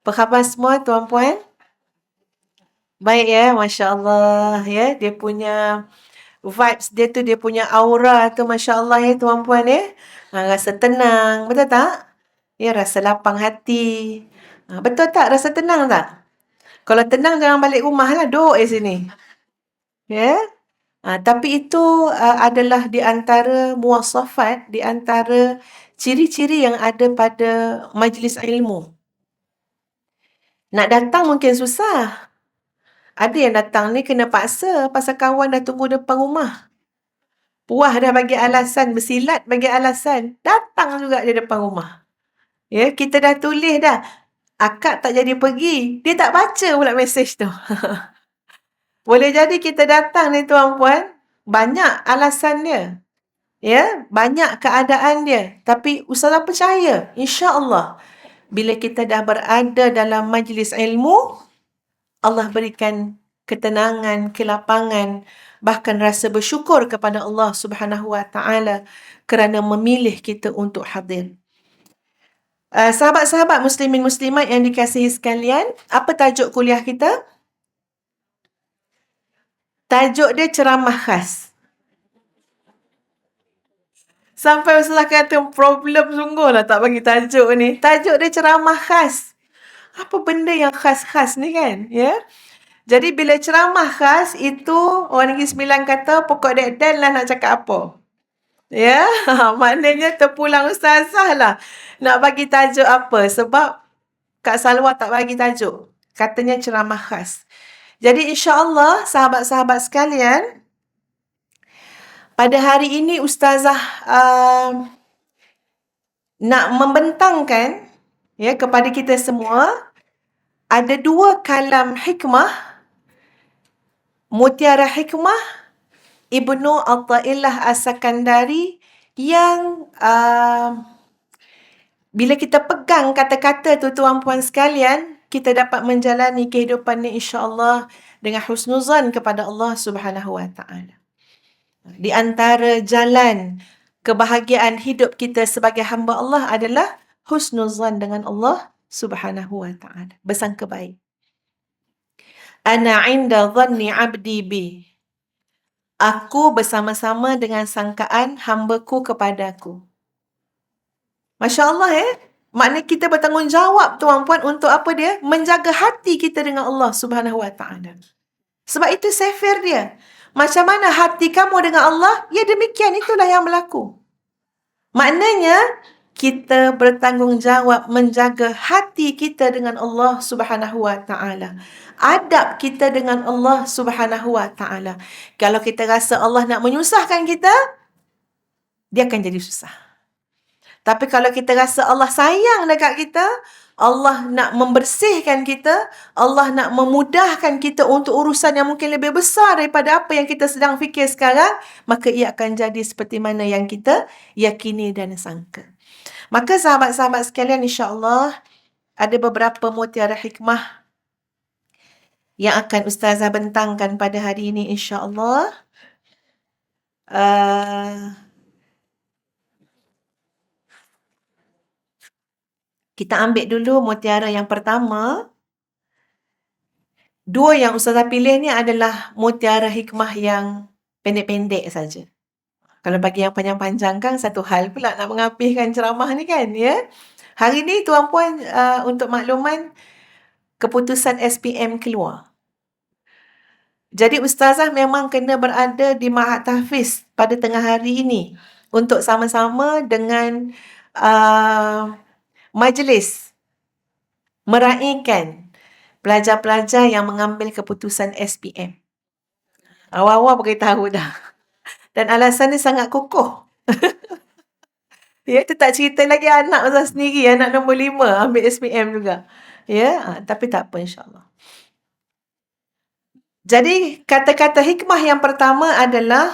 Apa khabar semua tuan-puan? Baik ya, Masya Allah ya. Dia punya vibes dia tu, dia punya aura tu Masya Allah ya tuan-puan ya. Rasa tenang, betul tak? Ya, rasa lapang hati. Betul tak? Rasa tenang tak? Kalau tenang jangan balik rumah lah, duduk di sini. Ya. Tapi itu adalah di antara muwasafat, di antara ciri-ciri yang ada pada majlis ilmu. Nak datang mungkin susah. Ada yang datang ni kena paksa pasal kawan dah tunggu depan rumah. Puah dah bagi alasan, bersilat bagi alasan. Datang juga dia depan rumah. Ya, kita dah tulis dah. Akak tak jadi pergi. Dia tak baca pula mesej tu. Boleh jadi kita datang ni tuan-puan, banyak alasan dia. Ya, banyak keadaan dia. Tapi Ustazah percaya, insya-Allah, bila kita dah berada dalam majlis ilmu, Allah berikan ketenangan, kelapangan, bahkan rasa bersyukur kepada Allah Subhanahu Wa Taala kerana memilih kita untuk hadir. Sahabat-sahabat muslimin muslimat yang dikasihi sekalian, apa tajuk kuliah kita? Tajuk dia ceramah khas. Sampai Ustazah kata problem sungguh lah tak bagi tajuk ni. Tajuk dia ceramah khas. Apa benda yang khas-khas ni kan? Ya. Jadi bila ceramah khas itu orang Negeri Sembilan kata pokok dek-dek lah nak cakap apa. Ya, maknanya terpulang ustazah lah nak bagi tajuk apa. Sebab Kak Salwa tak bagi tajuk. Katanya ceramah khas. Jadi insya-Allah sahabat-sahabat sekalian, pada hari ini ustazah nak membentangkan ya kepada kita semua ada 2 kalam hikmah, mutiara hikmah Ibnu Athaillah As-Sakandari yang bila kita pegang kata-kata tu tuan-puan sekalian, kita dapat menjalani kehidupan ni insya-Allah dengan husnuzan kepada Allah Subhanahu Wa Taala. Di antara jalan kebahagiaan hidup kita sebagai hamba Allah adalah husnuzan dengan Allah Subhanahu Wa Taala. Bersangka baik. Ana 'inda dhanni 'abdi bi. Aku bersama-sama dengan sangkaan hamba-Ku kepadaku. Masya Allah Maknanya kita bertanggungjawab tuan-puan untuk apa dia? Menjaga hati kita dengan Allah Subhanahu Wa Taala. Sebab itu safir dia. Macam mana hati kamu dengan Allah, ya demikian itulah yang berlaku. Maknanya kita bertanggungjawab menjaga hati kita dengan Allah Subhanahu Wa Taala. Adab kita dengan Allah Subhanahu Wa Taala. Kalau kita rasa Allah nak menyusahkan kita, dia akan jadi susah. Tapi kalau kita rasa Allah sayang dekat kita, Allah nak membersihkan kita, Allah nak memudahkan kita untuk urusan yang mungkin lebih besar daripada apa yang kita sedang fikir sekarang, maka ia akan jadi seperti mana yang kita yakini dan sangka. Maka sahabat-sahabat sekalian, insya-Allah ada beberapa mutiara hikmah yang akan Ustazah bentangkan pada hari ini, insya-Allah. Kita ambil dulu mutiara yang pertama. 2 yang Ustazah pilih ni adalah mutiara hikmah yang pendek-pendek saja. Kalau bagi yang panjang-panjang kan satu hal pula nak mengapihkan ceramah ni kan, ya. Hari ni tuan-puan, untuk makluman, keputusan SPM keluar. Jadi Ustazah memang kena berada di Ma'had Tahfiz pada tengah hari ini untuk sama-sama dengan majlis meraihkan pelajar-pelajar yang mengambil keputusan SPM. Awal-awal beritahu dah. Dan alasan dia sangat kokoh. Ya, itu tak cerita lagi anak Ustazah sendiri, anak nombor 5 ambil SPM juga. Ya, tapi tak apa insya-Allah. Jadi kata-kata hikmah yang pertama adalah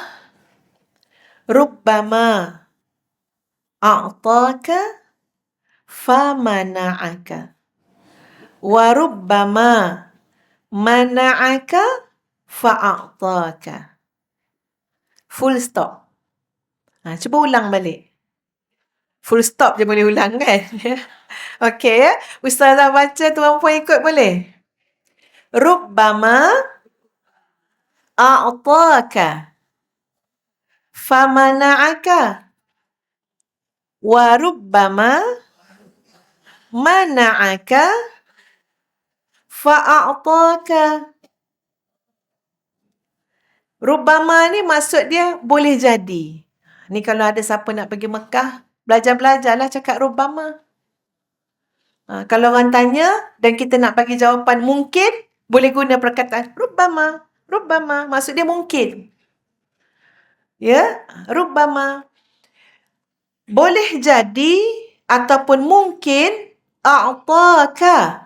rubbama a'taka famana'aka wa rubbama mana'aka fa'ataka. Full stop. Cuba ulang balik. Full stop je boleh ulang kan? Okey ya. Ustazah baca, tuan puan ikut boleh? Rubbama a'taka famana'aka wa rubbama mana'aka fa'a'taka. Rubbama ni maksud dia boleh jadi. Ni kalau ada siapa nak pergi Mekah, belajar-belajarlah cakap rubbama. Kalau orang tanya dan kita nak bagi jawapan mungkin, boleh guna perkataan rubbama. Rubbama maksud dia mungkin. Ya, rubbama. Boleh jadi ataupun mungkin a'taka.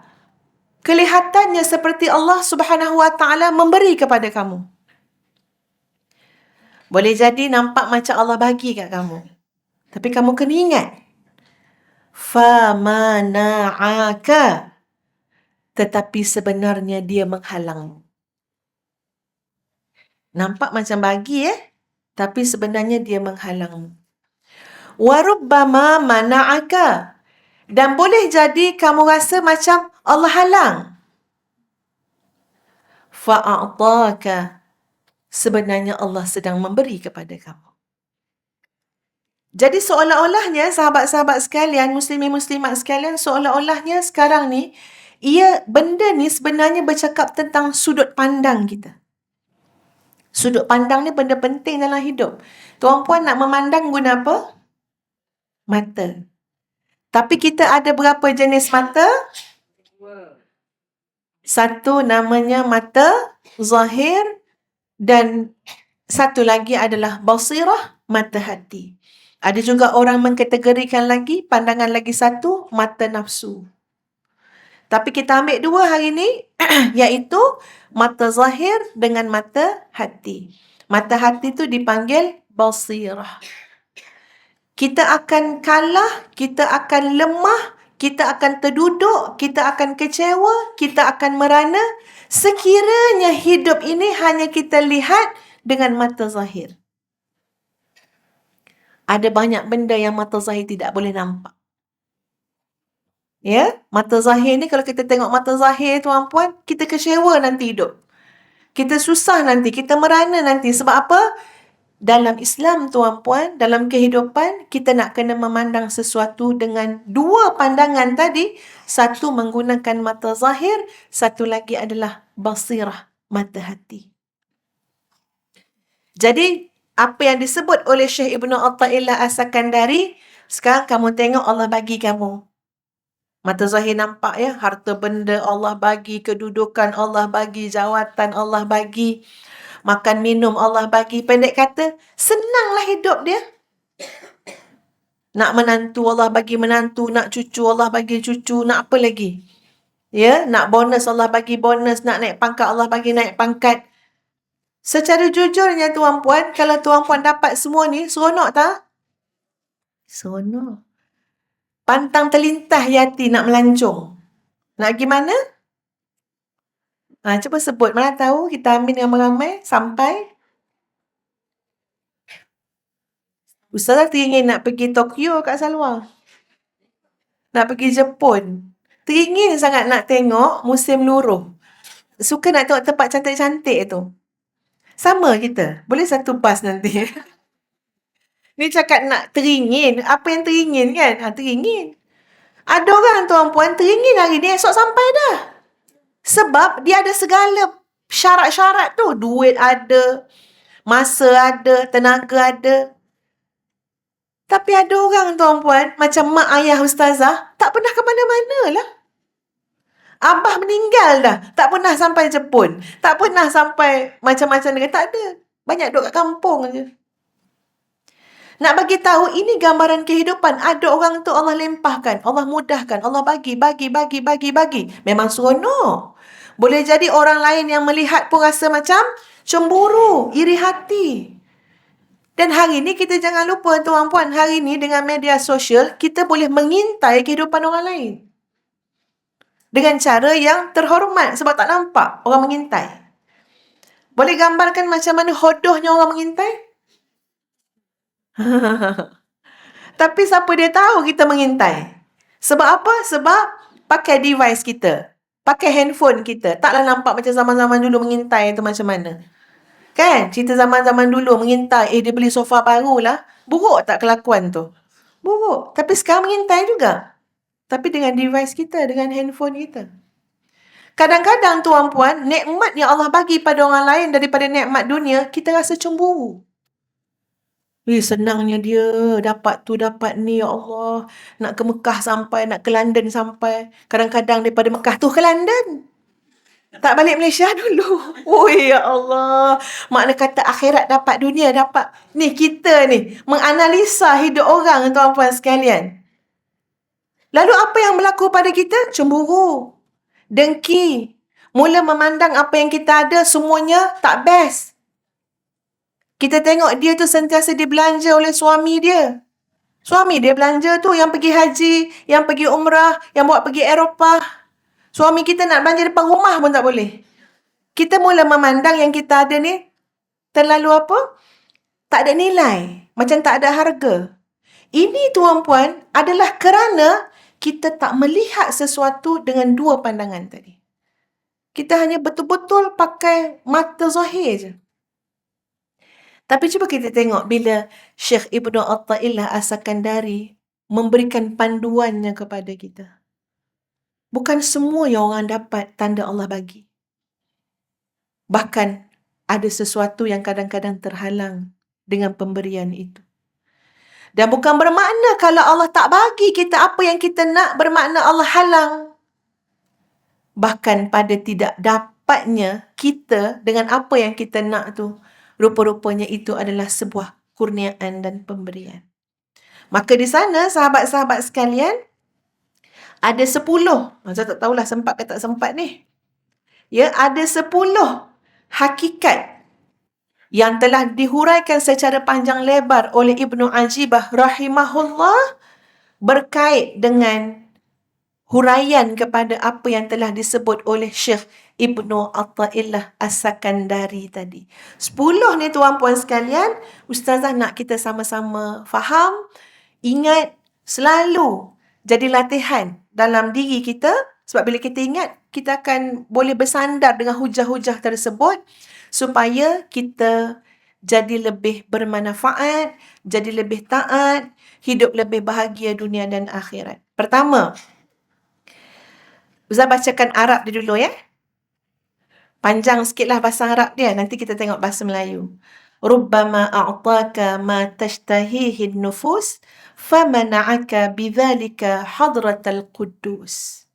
Kelihatannya seperti Allah Subhanahu Wa Taala memberi kepada kamu. Boleh jadi nampak macam Allah bagi kat kamu. Tapi kamu kena ingat. Famana'aka. Tetapi sebenarnya dia menghalangmu. Nampak macam bagi tapi sebenarnya dia menghalangmu. Warubbama mana'aka. Dan boleh jadi kamu rasa macam Allah halang. Fa'a'taka. Sebenarnya Allah sedang memberi kepada kamu. Jadi seolah-olahnya sahabat-sahabat sekalian, muslimin-muslimat sekalian, seolah-olahnya sekarang ni, benda ni sebenarnya bercakap tentang sudut pandang kita. Sudut pandang ni benda penting dalam hidup. Tuan puan nak memandang guna apa? Mata. Tapi kita ada berapa jenis mata? Satu namanya mata zahir dan satu lagi adalah basirah, mata hati. Ada juga orang mengkategorikan lagi, pandangan lagi satu, mata nafsu. Tapi kita ambil dua hari ni, iaitu mata zahir dengan mata hati. Mata hati tu dipanggil basirah. Kita akan kalah, kita akan lemah, kita akan terduduk, kita akan kecewa, kita akan merana sekiranya hidup ini hanya kita lihat dengan mata zahir. Ada banyak benda yang mata zahir tidak boleh nampak. Ya, mata zahir ni kalau kita tengok mata zahir tuan-puan, kita kecewa nanti hidup. Kita susah nanti, kita merana nanti. Sebab apa? Dalam Islam tuan-puan, dalam kehidupan, kita nak kena memandang sesuatu dengan dua pandangan tadi. Satu menggunakan mata zahir, satu lagi adalah basirah, mata hati. Jadi, apa yang disebut oleh Syekh Ibnu Athaillah As-Sakandari, sekarang kamu tengok Allah bagi kamu. Mata zahir nampak harta benda Allah bagi, kedudukan Allah bagi, jawatan Allah bagi, makan minum Allah bagi. Pendek kata, senanglah hidup dia. Nak menantu Allah bagi menantu, nak cucu Allah bagi cucu, nak apa lagi? Ya, nak bonus Allah bagi bonus, nak naik pangkat Allah bagi naik pangkat. Secara jujurnya tuan-puan, kalau tuan-puan dapat semua ni, seronok tak? Seronok. Pantang terlintah hati nak melancong. Nak pergi mana? Cuba sebut. Mana tahu kita ambil dengan ramai sampai. Ustazah teringin nak pergi Tokyo kat Salwa. Nak pergi Jepun. Teringin sangat nak tengok musim luruh. Suka nak tengok tempat cantik-cantik tu. Sama kita. Boleh satu bas nanti. Ni cakap nak teringin. Apa yang teringin kan? Teringin. Ada orang tuan-puan teringin hari ni esok sampai dah. Sebab dia ada segala syarat-syarat tu. Duit ada, masa ada, tenaga ada. Tapi ada orang tuan-puan, macam mak ayah ustazah, tak pernah ke mana-mana lah. Abah meninggal dah, tak pernah sampai Jepun. Tak pernah sampai macam-macam negara, tak ada. Banyak duduk kat kampung je. Nak bagi tahu ini gambaran kehidupan. Ada orang tu Allah lempahkan, Allah mudahkan, Allah bagi. Memang seronok. Boleh jadi orang lain yang melihat pun rasa macam cemburu, iri hati. Dan hari ni kita jangan lupa tuan-puan, hari ni dengan media sosial, kita boleh mengintai kehidupan orang lain. Dengan cara yang terhormat sebab tak nampak orang mengintai. Boleh gambarkan macam mana hodohnya orang mengintai? Tapi siapa dia tahu kita mengintai? Sebab apa? Sebab pakai device kita. Pakai handphone kita. Taklah nampak macam zaman-zaman dulu mengintai tu macam mana. Kan? Cerita zaman-zaman dulu mengintai. Dia beli sofa baru lah. Buruk tak kelakuan tu? Buruk. Tapi sekarang mengintai juga. Tapi dengan device kita, dengan handphone kita. Kadang-kadang tuan puan, nikmat yang Allah bagi pada orang lain daripada nikmat dunia, kita rasa cemburu. Senangnya dia dapat tu, dapat ni, ya Allah. Nak ke Mekah sampai, nak ke London sampai. Kadang-kadang daripada Mekah tu ke London. Tak balik Malaysia dulu. Oh, ya Allah. Makna kata akhirat dapat, dunia dapat. Ni kita ni, menganalisa hidup orang tuan-puan sekalian. Lalu apa yang berlaku pada kita? Cemburu. Dengki. Mula memandang apa yang kita ada semuanya tak best. Kita tengok dia tu sentiasa dibelanja oleh suami dia. Suami dia belanja tu yang pergi haji, yang pergi umrah, yang bawa pergi Eropah. Suami kita nak belanja depan rumah pun tak boleh. Kita mula memandang yang kita ada ni terlalu apa? Tak ada nilai. Macam tak ada harga. Ini tuan-puan adalah kerana kita tak melihat sesuatu dengan dua pandangan tadi. Kita hanya betul-betul pakai mata zahir je. Tapi cuba kita tengok bila Syekh Ibnu Athaillah As-Sakandari memberikan panduannya kepada kita. Bukan semua yang orang dapat tanda Allah bagi. Bahkan ada sesuatu yang kadang-kadang terhalang dengan pemberian itu. Dan bukan bermakna kalau Allah tak bagi kita apa yang kita nak, bermakna Allah halang. Bahkan pada tidak dapatnya kita dengan apa yang kita nak tu, rupa-rupanya itu adalah sebuah kurniaan dan pemberian. Maka di sana, sahabat-sahabat sekalian, ada 10. Saya tak tahulah sempat ke tak sempat ni. Ya, ada 10 hakikat yang telah dihuraikan secara panjang lebar oleh Ibnu Ajibah rahimahullah berkait dengan huraian kepada apa yang telah disebut oleh Syekh Ibnu Athaillah As-Sakandari tadi. 10 ni tuan-puan sekalian, Ustazah nak kita sama-sama faham, ingat, selalu jadi latihan dalam diri kita. Sebab bila kita ingat, kita akan boleh bersandar dengan hujah-hujah tersebut supaya kita jadi lebih bermanfaat, jadi lebih taat, hidup lebih bahagia dunia dan akhirat. Pertama, Ustaz bacakan Arab dia dulu ya. Panjang sikitlah bahasa Arab dia. Nanti kita tengok bahasa Melayu. Rubbama a'taka ma tashtahihi nufus famana'aka bidzalika hadratal quddus.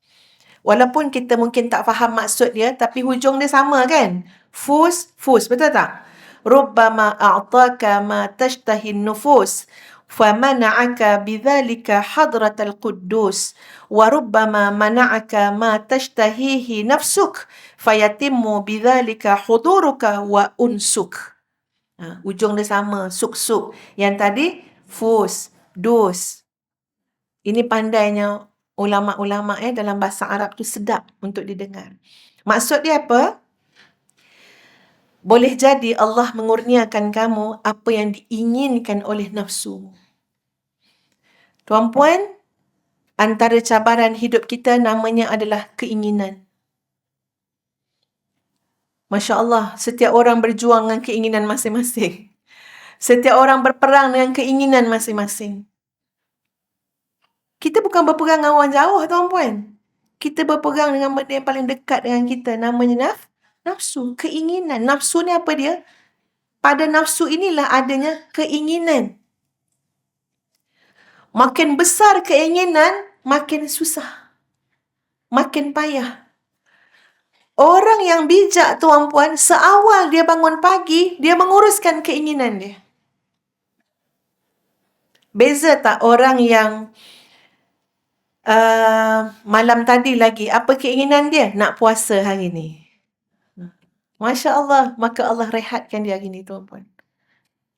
Walaupun kita mungkin tak faham maksud dia, tapi hujung dia sama kan? Fus, betul tak? Rubbama a'taka ma tashtahi nufus famana'aka bidzalika hadratal quddus wa rubbama mana'aka ma tashtahihi nafsuk fayatimmu bidzalika huduruka wa unsuk. Ujung dia sama, suk-suk. Yang tadi fus, dus. Ini pandainya ulama-ulama dalam bahasa Arab tu sedap untuk didengar. Maksud dia apa? Boleh jadi Allah mengurniakan kamu apa yang diinginkan oleh nafsu. Tuan-puan, antara cabaran hidup kita namanya adalah keinginan. Masya Allah, setiap orang berjuang dengan keinginan masing-masing. Setiap orang berperang dengan keinginan masing-masing. Kita bukan berperang dengan orang jauh, tuan-puan. Kita berperang dengan benda yang paling dekat dengan kita. Namanya nafsu, keinginan. Nafsu ni apa dia? Pada nafsu inilah adanya keinginan. Makin besar keinginan, makin susah. Makin payah. Orang yang bijak, tuan-puan, seawal dia bangun pagi, dia menguruskan keinginan dia. Beza tak orang yang malam tadi lagi, apa keinginan dia? Nak puasa hari ni. Masya Allah, maka Allah rehatkan dia hari ni, tuan-puan.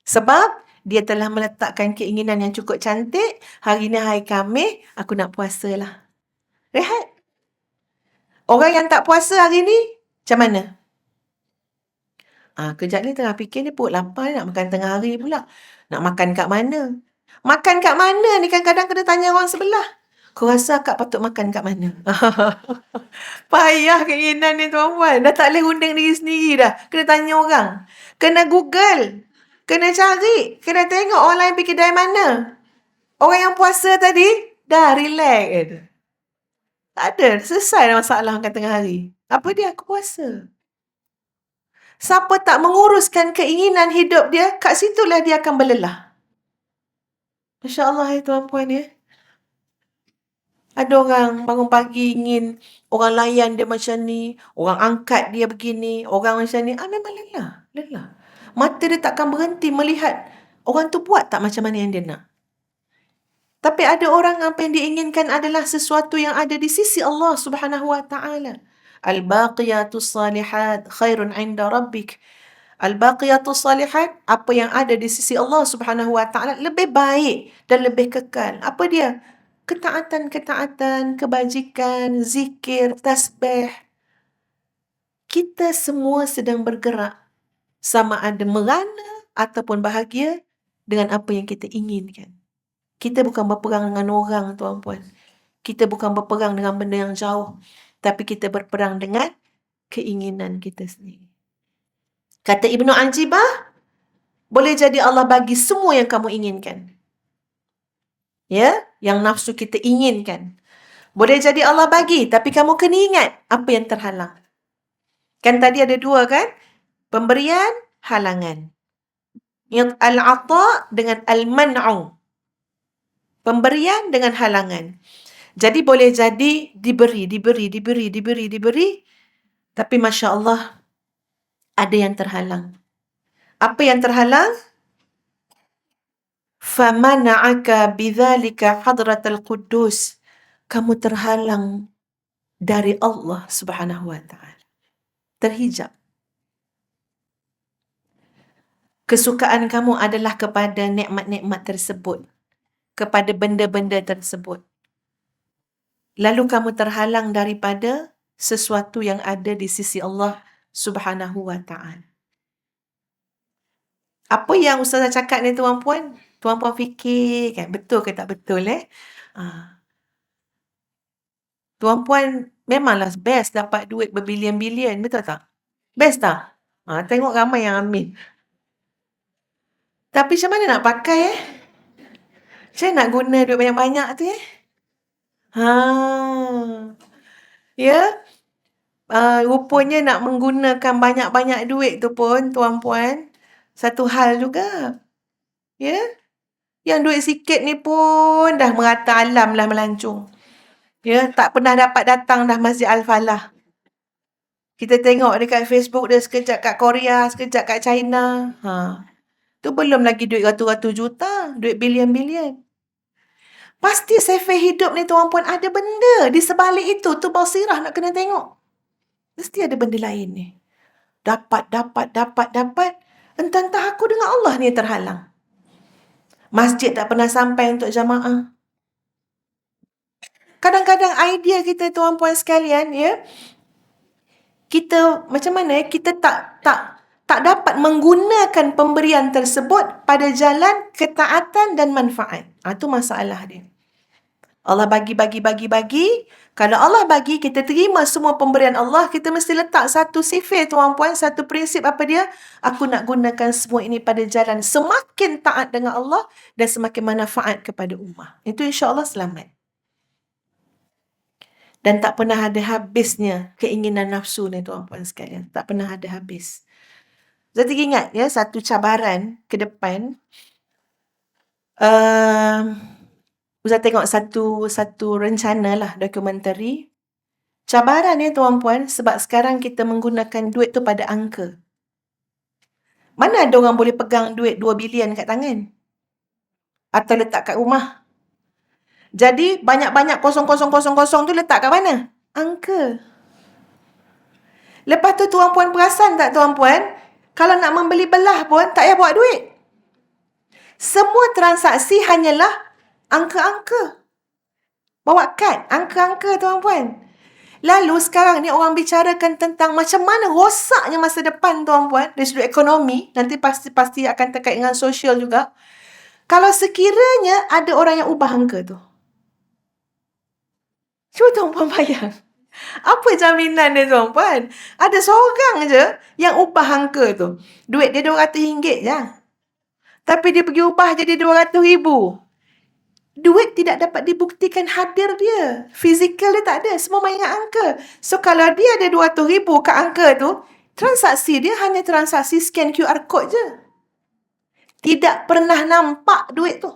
Sebab dia telah meletakkan keinginan yang cukup cantik. Hari ni hari Khamis, aku nak puasa lah. Rehat. Orang yang tak puasa hari ni, macam mana? Kejap ni tengah fikir ni perut lapar, nak makan tengah hari pula. Nak makan kat mana? Makan kat mana ni kadang-kadang kena tanya orang sebelah. Kau rasa akak patut makan kat mana? Payah keinginan ni tuan-puan. Dah tak boleh undang diri sendiri dah. Kena tanya orang. Kena Google. Kena cari. Kena tengok orang lain pergi kedai mana. Orang yang puasa tadi, dah relax je. Tak ada. Selesai dah masalah kat tengah hari. Apa dia? Aku puasa. Siapa tak menguruskan keinginan hidup dia, kat situlah dia akan berlelah. Masya Allah ya tuan-puan ya. Ada orang bangun pagi ingin orang layan dia macam ni, orang angkat dia begini, orang macam ni. Memang lelah. Lelah. Mata dia takkan berhenti melihat orang tu buat tak macam mana yang dia nak. Tapi ada orang apa yang diinginkan adalah sesuatu yang ada di sisi Allah Subhanahu wa taala. Al-baqiyatus salihat khairun 'inda rabbik. Al-baqiyatus salihat, apa yang ada di sisi Allah Subhanahu wa taala lebih baik dan lebih kekal. Apa dia? Ketaatan-ketaatan, kebajikan, zikir, tasbih. Kita semua sedang bergerak sama ada merana ataupun bahagia dengan apa yang kita inginkan. Kita bukan berperang dengan orang, tuan-puan. Kita bukan berperang dengan benda yang jauh. Tapi kita berperang dengan keinginan kita sendiri. Kata Ibnu Ajibah, boleh jadi Allah bagi semua yang kamu inginkan. Ya, yang nafsu kita inginkan. Boleh jadi Allah bagi, tapi kamu kena ingat apa yang terhalang. Kan tadi ada dua kan? Pemberian, halangan. Yang al-ata dengan al-man'u. Pemberian dengan halangan. Jadi boleh jadi diberi. Tapi Masya Allah, ada yang terhalang. Apa yang terhalang? فَمَنَعَكَ بِذَلِكَ حَضْرَةَ الْقُدُّسِ. Kamu terhalang dari Allah Subhanahu wa ta'ala. Terhijab. Kesukaan kamu adalah kepada nikmat-nikmat tersebut. Kepada benda-benda tersebut. Lalu kamu terhalang daripada sesuatu yang ada di sisi Allah Subhanahu wa ta'ala. Apa yang Ustazah cakap ni tuan-puan? Tuan-puan fikir kan, betul ke tak betul Tuan-puan memanglah best dapat duit berbilion-bilion, betul tak? Best tak? Tengok ramai yang ambil. Tapi macam mana nak pakai Saya nak guna duit banyak-banyak tu Ya. Rupanya nak menggunakan banyak-banyak duit tu pun, tuan-puan, satu hal juga. Ya. Yang duit sikit ni pun dah merata alam lah melancung. Ya, tak pernah dapat datang dah Masjid Al-Falah. Kita tengok dekat Facebook dia sekejap kat Korea, sekejap kat China. Tu belum lagi duit ratus-ratus juta, duit bilion-bilion. Pasti sefer hidup ni tuan-puan ada benda di sebalik itu. Tu basirah nak kena tengok. Mesti ada benda lain ni. Dapat. Entah-entah aku dengan Allah ni terhalang. Masjid tak pernah sampai untuk jamaah. Kadang-kadang idea kita tuan-puan sekalian, kita macam mana kita tak dapat menggunakan pemberian tersebut pada jalan ketaatan dan manfaat. Itu masalah dia. Allah bagi. Kalau Allah bagi, kita terima semua pemberian Allah, kita mesti letak satu sifir tuan-puan, satu prinsip apa dia? Aku nak gunakan semua ini pada jalan semakin taat dengan Allah dan semakin manfaat kepada ummah. Itu insya-Allah selamat. Dan tak pernah ada habisnya keinginan nafsu ni tuan-puan sekalian. Tak pernah ada habis. Jadi ingat satu cabaran ke depan. Ustaz tengok satu rencana lah, dokumentari. Cabaran tuan-puan, sebab sekarang kita menggunakan duit tu pada angka. Mana ada orang boleh pegang duit 2 bilion kat tangan? Atau letak kat rumah? Jadi, banyak-banyak kosong tu letak kat mana? Angka. Lepas tu tuan-puan perasan tak tuan-puan? Kalau nak membeli belah pun, tak payah bawa duit. Semua transaksi hanyalah angka-angka. Bawa kad, angka-angka tuan-puan. Lalu sekarang ni orang bicarakan tentang macam mana rosaknya masa depan tuan-puan dari sudut ekonomi. Nanti pasti akan terkait dengan sosial juga. Kalau sekiranya ada orang yang ubah angka tu. Cuba tuan-puan bayang. Apa jaminan dia tuan-puan? Ada seorang je yang ubah angka tu. Duit dia RM200 je. Tapi dia pergi ubah jadi RM200,000. Duit tidak dapat dibuktikan hadir dia. Fizikal dia tak ada. Semua main dengan angka. So, kalau dia ada RM200,000 kat angka tu, transaksi dia hanya transaksi scan QR code je. Tidak pernah nampak duit tu.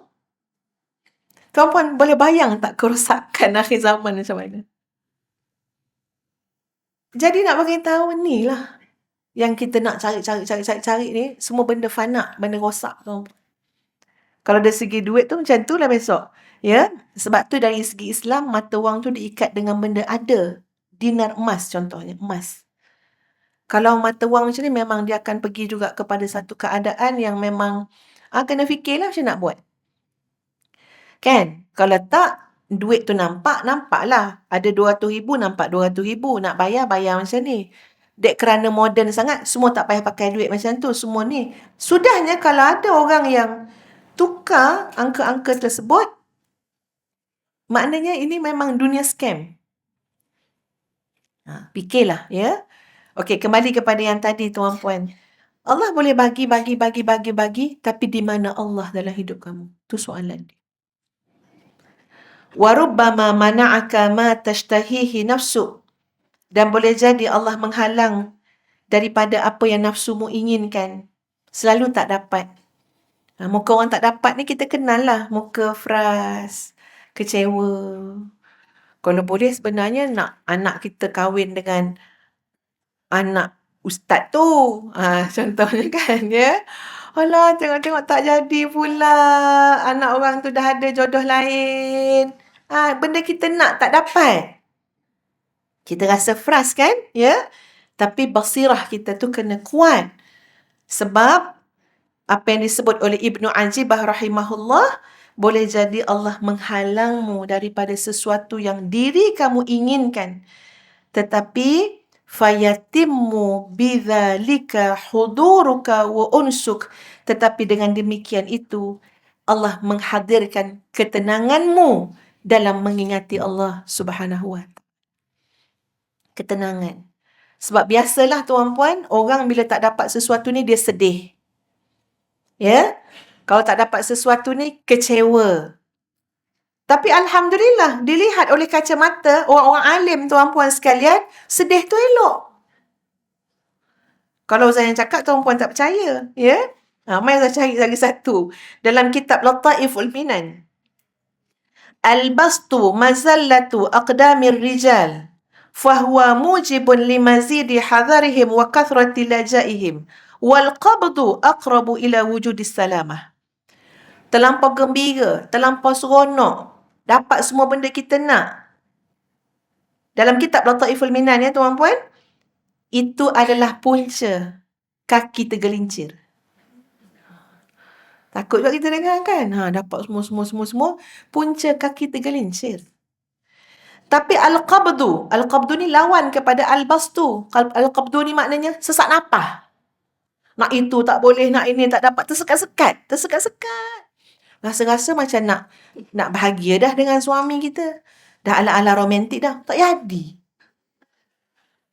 Tuan-puan boleh bayang tak kerosakan akhir zaman macam mana? Jadi nak bagi tahu ni lah yang kita nak cari ni, semua benda fana, benda rosak tu. Kalau dari segi duit tu macam tu lah besok. Ya, sebab tu dari segi Islam, mata wang tu diikat dengan benda ada. Dinar emas contohnya, emas. Kalau mata wang macam ni memang dia akan pergi juga kepada satu keadaan yang memang kena fikirlah macam nak buat. Kan? Kalau tak, duit tu nampaklah. Ada RM200,000, nampak RM200,000. Nak bayar macam ni. Dek kerana moden sangat, semua tak payah pakai duit macam tu. Semua ni. Sudahnya kalau ada orang yang tukar angka-angka tersebut, maknanya ini memang dunia scam. Fikirlah, ya. Okey, kembali kepada yang tadi, tuan-puan. Allah boleh bagi, tapi di mana Allah dalam hidup kamu? Tu soalan dia. وَرُبَّمَا مَنَعَكَ مَا تَشْتَهِيهِ نَفْسُ. Dan boleh jadi Allah menghalang daripada apa yang nafsumu inginkan. Selalu tak dapat. Muka orang tak dapat ni kita kenal lah. Muka frust, kecewa. Kalau boleh sebenarnya nak anak kita kahwin dengan anak ustaz tu. Contohnya kan, ya. Alah, tengok-tengok tak jadi pula. Anak orang tu dah ada jodoh lain. Benda kita nak tak dapat. Kita rasa frust kan? Ya. Tapi basirah kita tu kena kuat. Sebab apa yang disebut oleh Ibnu Ajibah rahimahullah, boleh jadi Allah menghalangmu daripada sesuatu yang diri kamu inginkan. Tetapi fayatimmu bidzalika huduruka wa unsuk. Tetapi dengan demikian itu Allah menghadirkan ketenanganmu dalam mengingati Allah Subhanahu wa taala. Ketenangan. Sebab biasalah tuan-puan, orang bila tak dapat sesuatu ni dia sedih. Ya? Kalau tak dapat sesuatu ni kecewa. Tapi alhamdulillah, dilihat oleh kacamata orang-orang alim tuan-puan sekalian, sedih tu elok. Kalau saya cakap tuan-puan tak percaya, ya? Mari saya cari lagi satu. Dalam kitab Lataiful Minan. Al-bastu mazallatu aqdamir rijal. Fahuwa mujibun limazidi hadharihim wa kathrati lajaihim. Wal qabdu aqrabu ila wujudis salamah. Terlampau gembira, terlampau seronok, dapat semua benda kita nak. Dalam kitab Lataiful Minan, ya tuan-puan, itu adalah punca kaki tergelincir. Takut juga kita dengar kan? Dapat semua, punca kaki tergelincir. Tapi al-qabdu ni lawan kepada al-bastu. Al-qabdu ni maknanya sesak napah. Nak itu tak boleh, nak ini tak dapat, tersekat-sekat. Rasa-rasa macam nak bahagia dah dengan suami kita. Dah ala-ala romantik dah. Tak jadi.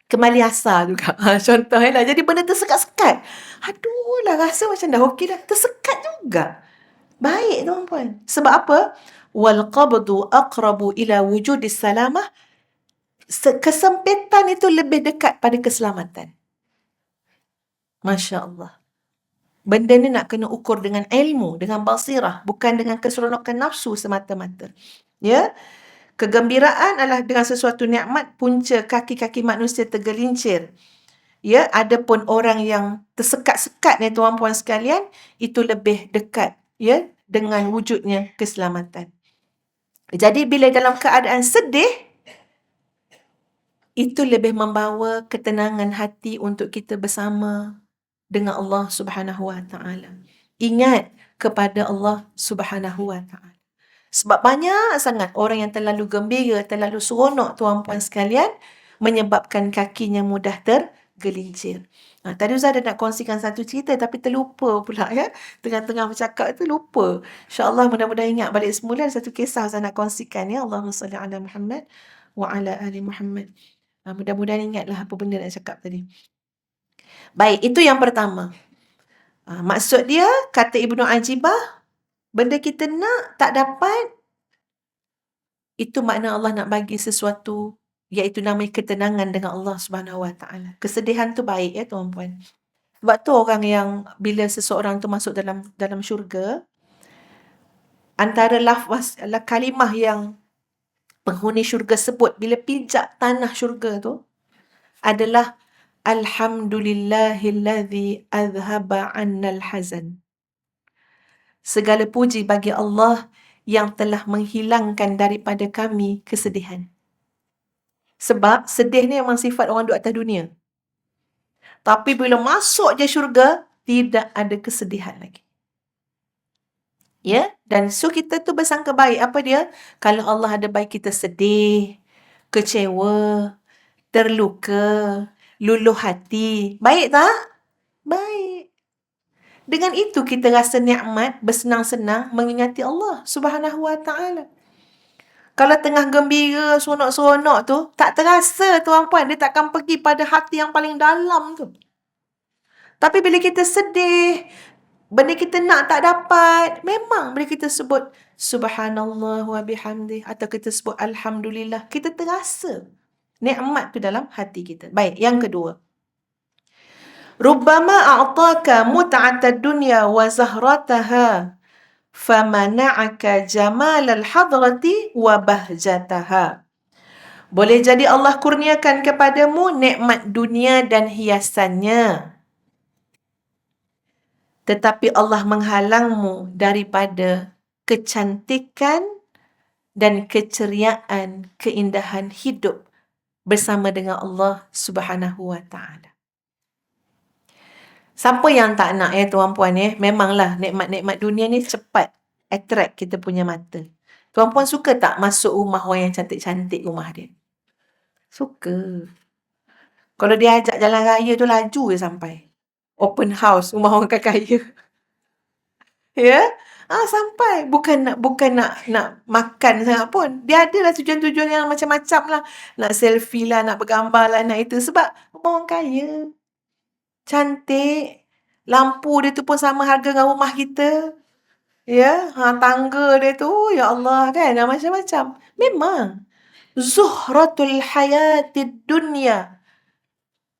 Kembali asal juga. Contohnya lah. Jadi benda tersekat-sekat. Aduh lah, rasa macam dah okey dah. Tersekat juga. Baik tuan-puan. Sebab apa? Wal qabdu aqrabu ila wujudis salamah. Kesempitan itu lebih dekat pada keselamatan. Masya Allah. Benda ni nak kena ukur dengan ilmu, dengan basirah, bukan dengan keseronokan nafsu semata-mata. Ya? Kegembiraan adalah dengan sesuatu nikmat, punca kaki-kaki manusia tergelincir. Ya, adapun orang yang tersekat-sekat ni tuan-puan sekalian, itu lebih dekat, ya, dengan wujudnya keselamatan. Jadi bila dalam keadaan sedih, itu lebih membawa ketenangan hati untuk kita bersama dengan Allah Subhanahu wa taala. Ingat kepada Allah Subhanahu wa taala. Sebab banyak sangat orang yang terlalu gembira, terlalu seronok tuan-puan sekalian, menyebabkan kakinya mudah tergelincir. Tadi Ustaz ada nak kongsikan satu cerita tapi terlupa pula, ya. Tengah-tengah bercakap tu lupa. InsyaAllah mudah-mudahan ingat balik semula satu kisah Ustaz nak kongsikan, ya. Allahumma salli ala Muhammad wa ala ali Muhammad. Mudah-mudahan ingatlah apa benda nak cakap tadi. Baik, itu yang pertama. Maksud dia, kata Ibnu Ajibah, benda kita nak tak dapat, itu makna Allah nak bagi sesuatu, iaitu namanya ketenangan dengan Allah Subhanahu Wa Taala. Kesedihan tu baik ya tuan-puan. Sebab tu orang yang bila seseorang tu masuk dalam syurga, antara lafaz kalimah yang penghuni syurga sebut bila pijak tanah syurga tu adalah Alhamdulillahilladzi azhaba 'annal hazan. Segala puji bagi Allah yang telah menghilangkan daripada kami kesedihan. Sebab sedih ni memang sifat orang duduk atas dunia. Tapi bila masuk je syurga, tidak ada kesedihan lagi. Ya, dan so kita tu bersangka baik. Apa dia? Kalau Allah ada baik kita sedih, kecewa, terluka, luluh hati. Baik tak? Baik. Dengan itu kita rasa nikmat, bersenang-senang mengingati Allah Subhanahu Wa Taala. Kalau tengah gembira, seronok-seronok tu, tak terasa tuan-puan, dia takkan pergi pada hati yang paling dalam tu. Tapi bila kita sedih, benda kita nak tak dapat, memang bila kita sebut Subhanallah wa bihamdih atau kita sebut Alhamdulillah, kita terasa nikmat tu dalam hati kita. Baik, yang kedua. Rubbama a'taka mut'atad dunya wa zahrataha famana'aka jamalal hadrati wa bahjataha. Boleh jadi Allah kurniakan kepadamu nikmat dunia dan hiasannya. Tetapi Allah menghalangmu daripada kecantikan dan keceriaan, keindahan hidup bersama dengan Allah Subhanahu Wa Taala. Siapa yang tak nak tuan-puan memanglah nikmat-nikmat dunia ni cepat attract kita punya mata. Tuan-puan suka tak masuk rumah orang yang cantik-cantik rumah dia? Suka. Kalau dia ajak jalan raya tu laju je sampai. Open house rumah orang kaya. Ya? Sampai. Bukan nak makan sangat pun. Dia adalah tujuan-tujuan yang macam-macam lah. Nak selfie lah, nak bergambar lah, nak itu. Sebab rumah orang kaya. Cantik. Lampu dia tu pun sama harga dengan rumah kita. Ya? Tangga dia tu, ya Allah kan. Macam-macam. Memang. Zuhratul hayatid dunya.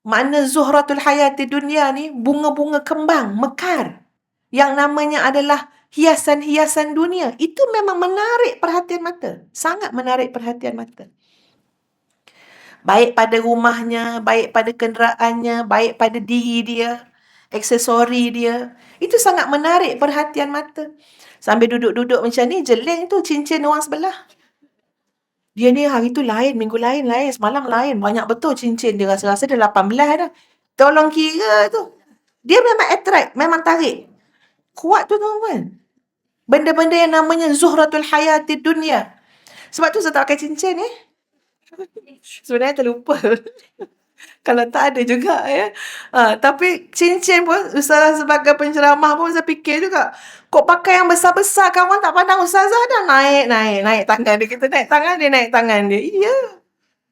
Makna zuhratul hayatid dunya ni, bunga-bunga kembang, mekar. Yang namanya adalah hiasan-hiasan dunia. Itu memang menarik perhatian mata. Sangat menarik perhatian mata. Baik pada rumahnya, baik pada kenderaannya, baik pada diri dia, aksesori dia. Itu sangat menarik perhatian mata. Sambil duduk-duduk macam ni, jeling tu cincin orang sebelah. Dia ni hari tu lain, minggu lain lain, semalam lain. Banyak betul cincin dia, rasa-rasa dia 18 dah. Tolong kira tu. Dia memang attract, memang tarik. Kuat tu tuan-tuan. Benda-benda yang namanya zuhratul hayatid dunya. Sebab tu saya tak pakai cincin Sebenarnya terlupa. Kalau tak ada juga tapi cincin pun Ustazah sebagai penceramah pun saya fikir juga, kok pakai yang besar-besar, kawan tak pandang Ustazah dah naik tangan dia, kita naik tangan dia. Iya.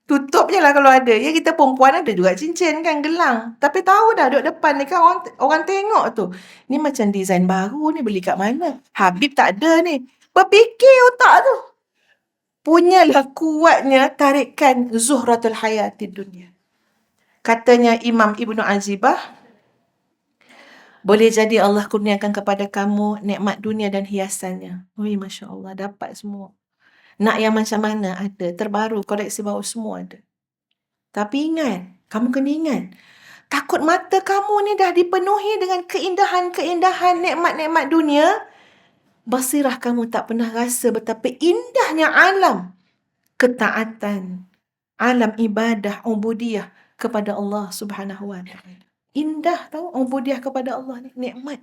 Tutup je lah kalau ada. Ya, kita perempuan ada juga cincin kan, gelang. Tapi tahu dah duduk depan ni kan orang tengok tu. Ni macam design baru ni, beli kat mana? Habib tak ada ni. Berfikir otak tu. Punyalah kuatnya tarikan zuhratul hayatid dunya. Katanya Imam Ibnu Ajibah, boleh jadi Allah kurniakan kepada kamu nikmat dunia dan hiasannya. Masya Allah, dapat semua. Nak yang macam mana ada, terbaru, koleksi baru semua ada. Tapi ingat, kamu kena ingat, takut mata kamu ni dah dipenuhi dengan keindahan-keindahan, nikmat-nikmat dunia, basirah kamu tak pernah rasa betapa indahnya alam ketaatan, alam ibadah, ubudiyah kepada Allah Subhanahu Wa Taala. Indah tahu ubudiyah kepada Allah ni, nikmat.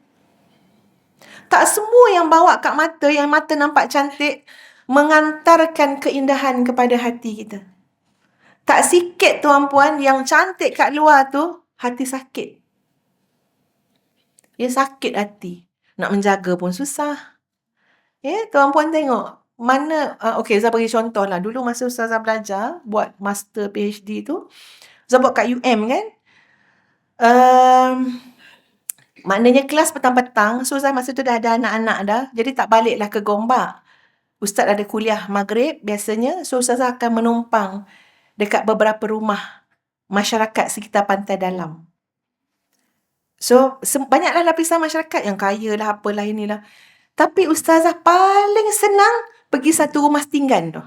Tak semua yang bawa kat mata, yang mata nampak cantik, mengantarkan keindahan kepada hati kita. Tak sikit tuan-puan yang cantik kat luar tu, hati sakit. Ya, sakit hati. Nak menjaga pun susah. Ya, tuan-puan tengok. okey, Ustazah bagi contoh lah. Dulu masa Ustazah belajar buat master PhD tu, Ustazah buat kat UM kan. Maknanya kelas petang-petang, so Ustazah masa tu dah ada anak-anak dah, jadi tak baliklah ke Gombak. Ustaz ada kuliah maghrib biasanya, so Ustazah akan menumpang dekat beberapa rumah masyarakat sekitar Pantai Dalam. So, banyaklah lapisan masyarakat yang kaya lah, apalah inilah. Tapi Ustazah paling senang pergi satu rumah setinggan tu.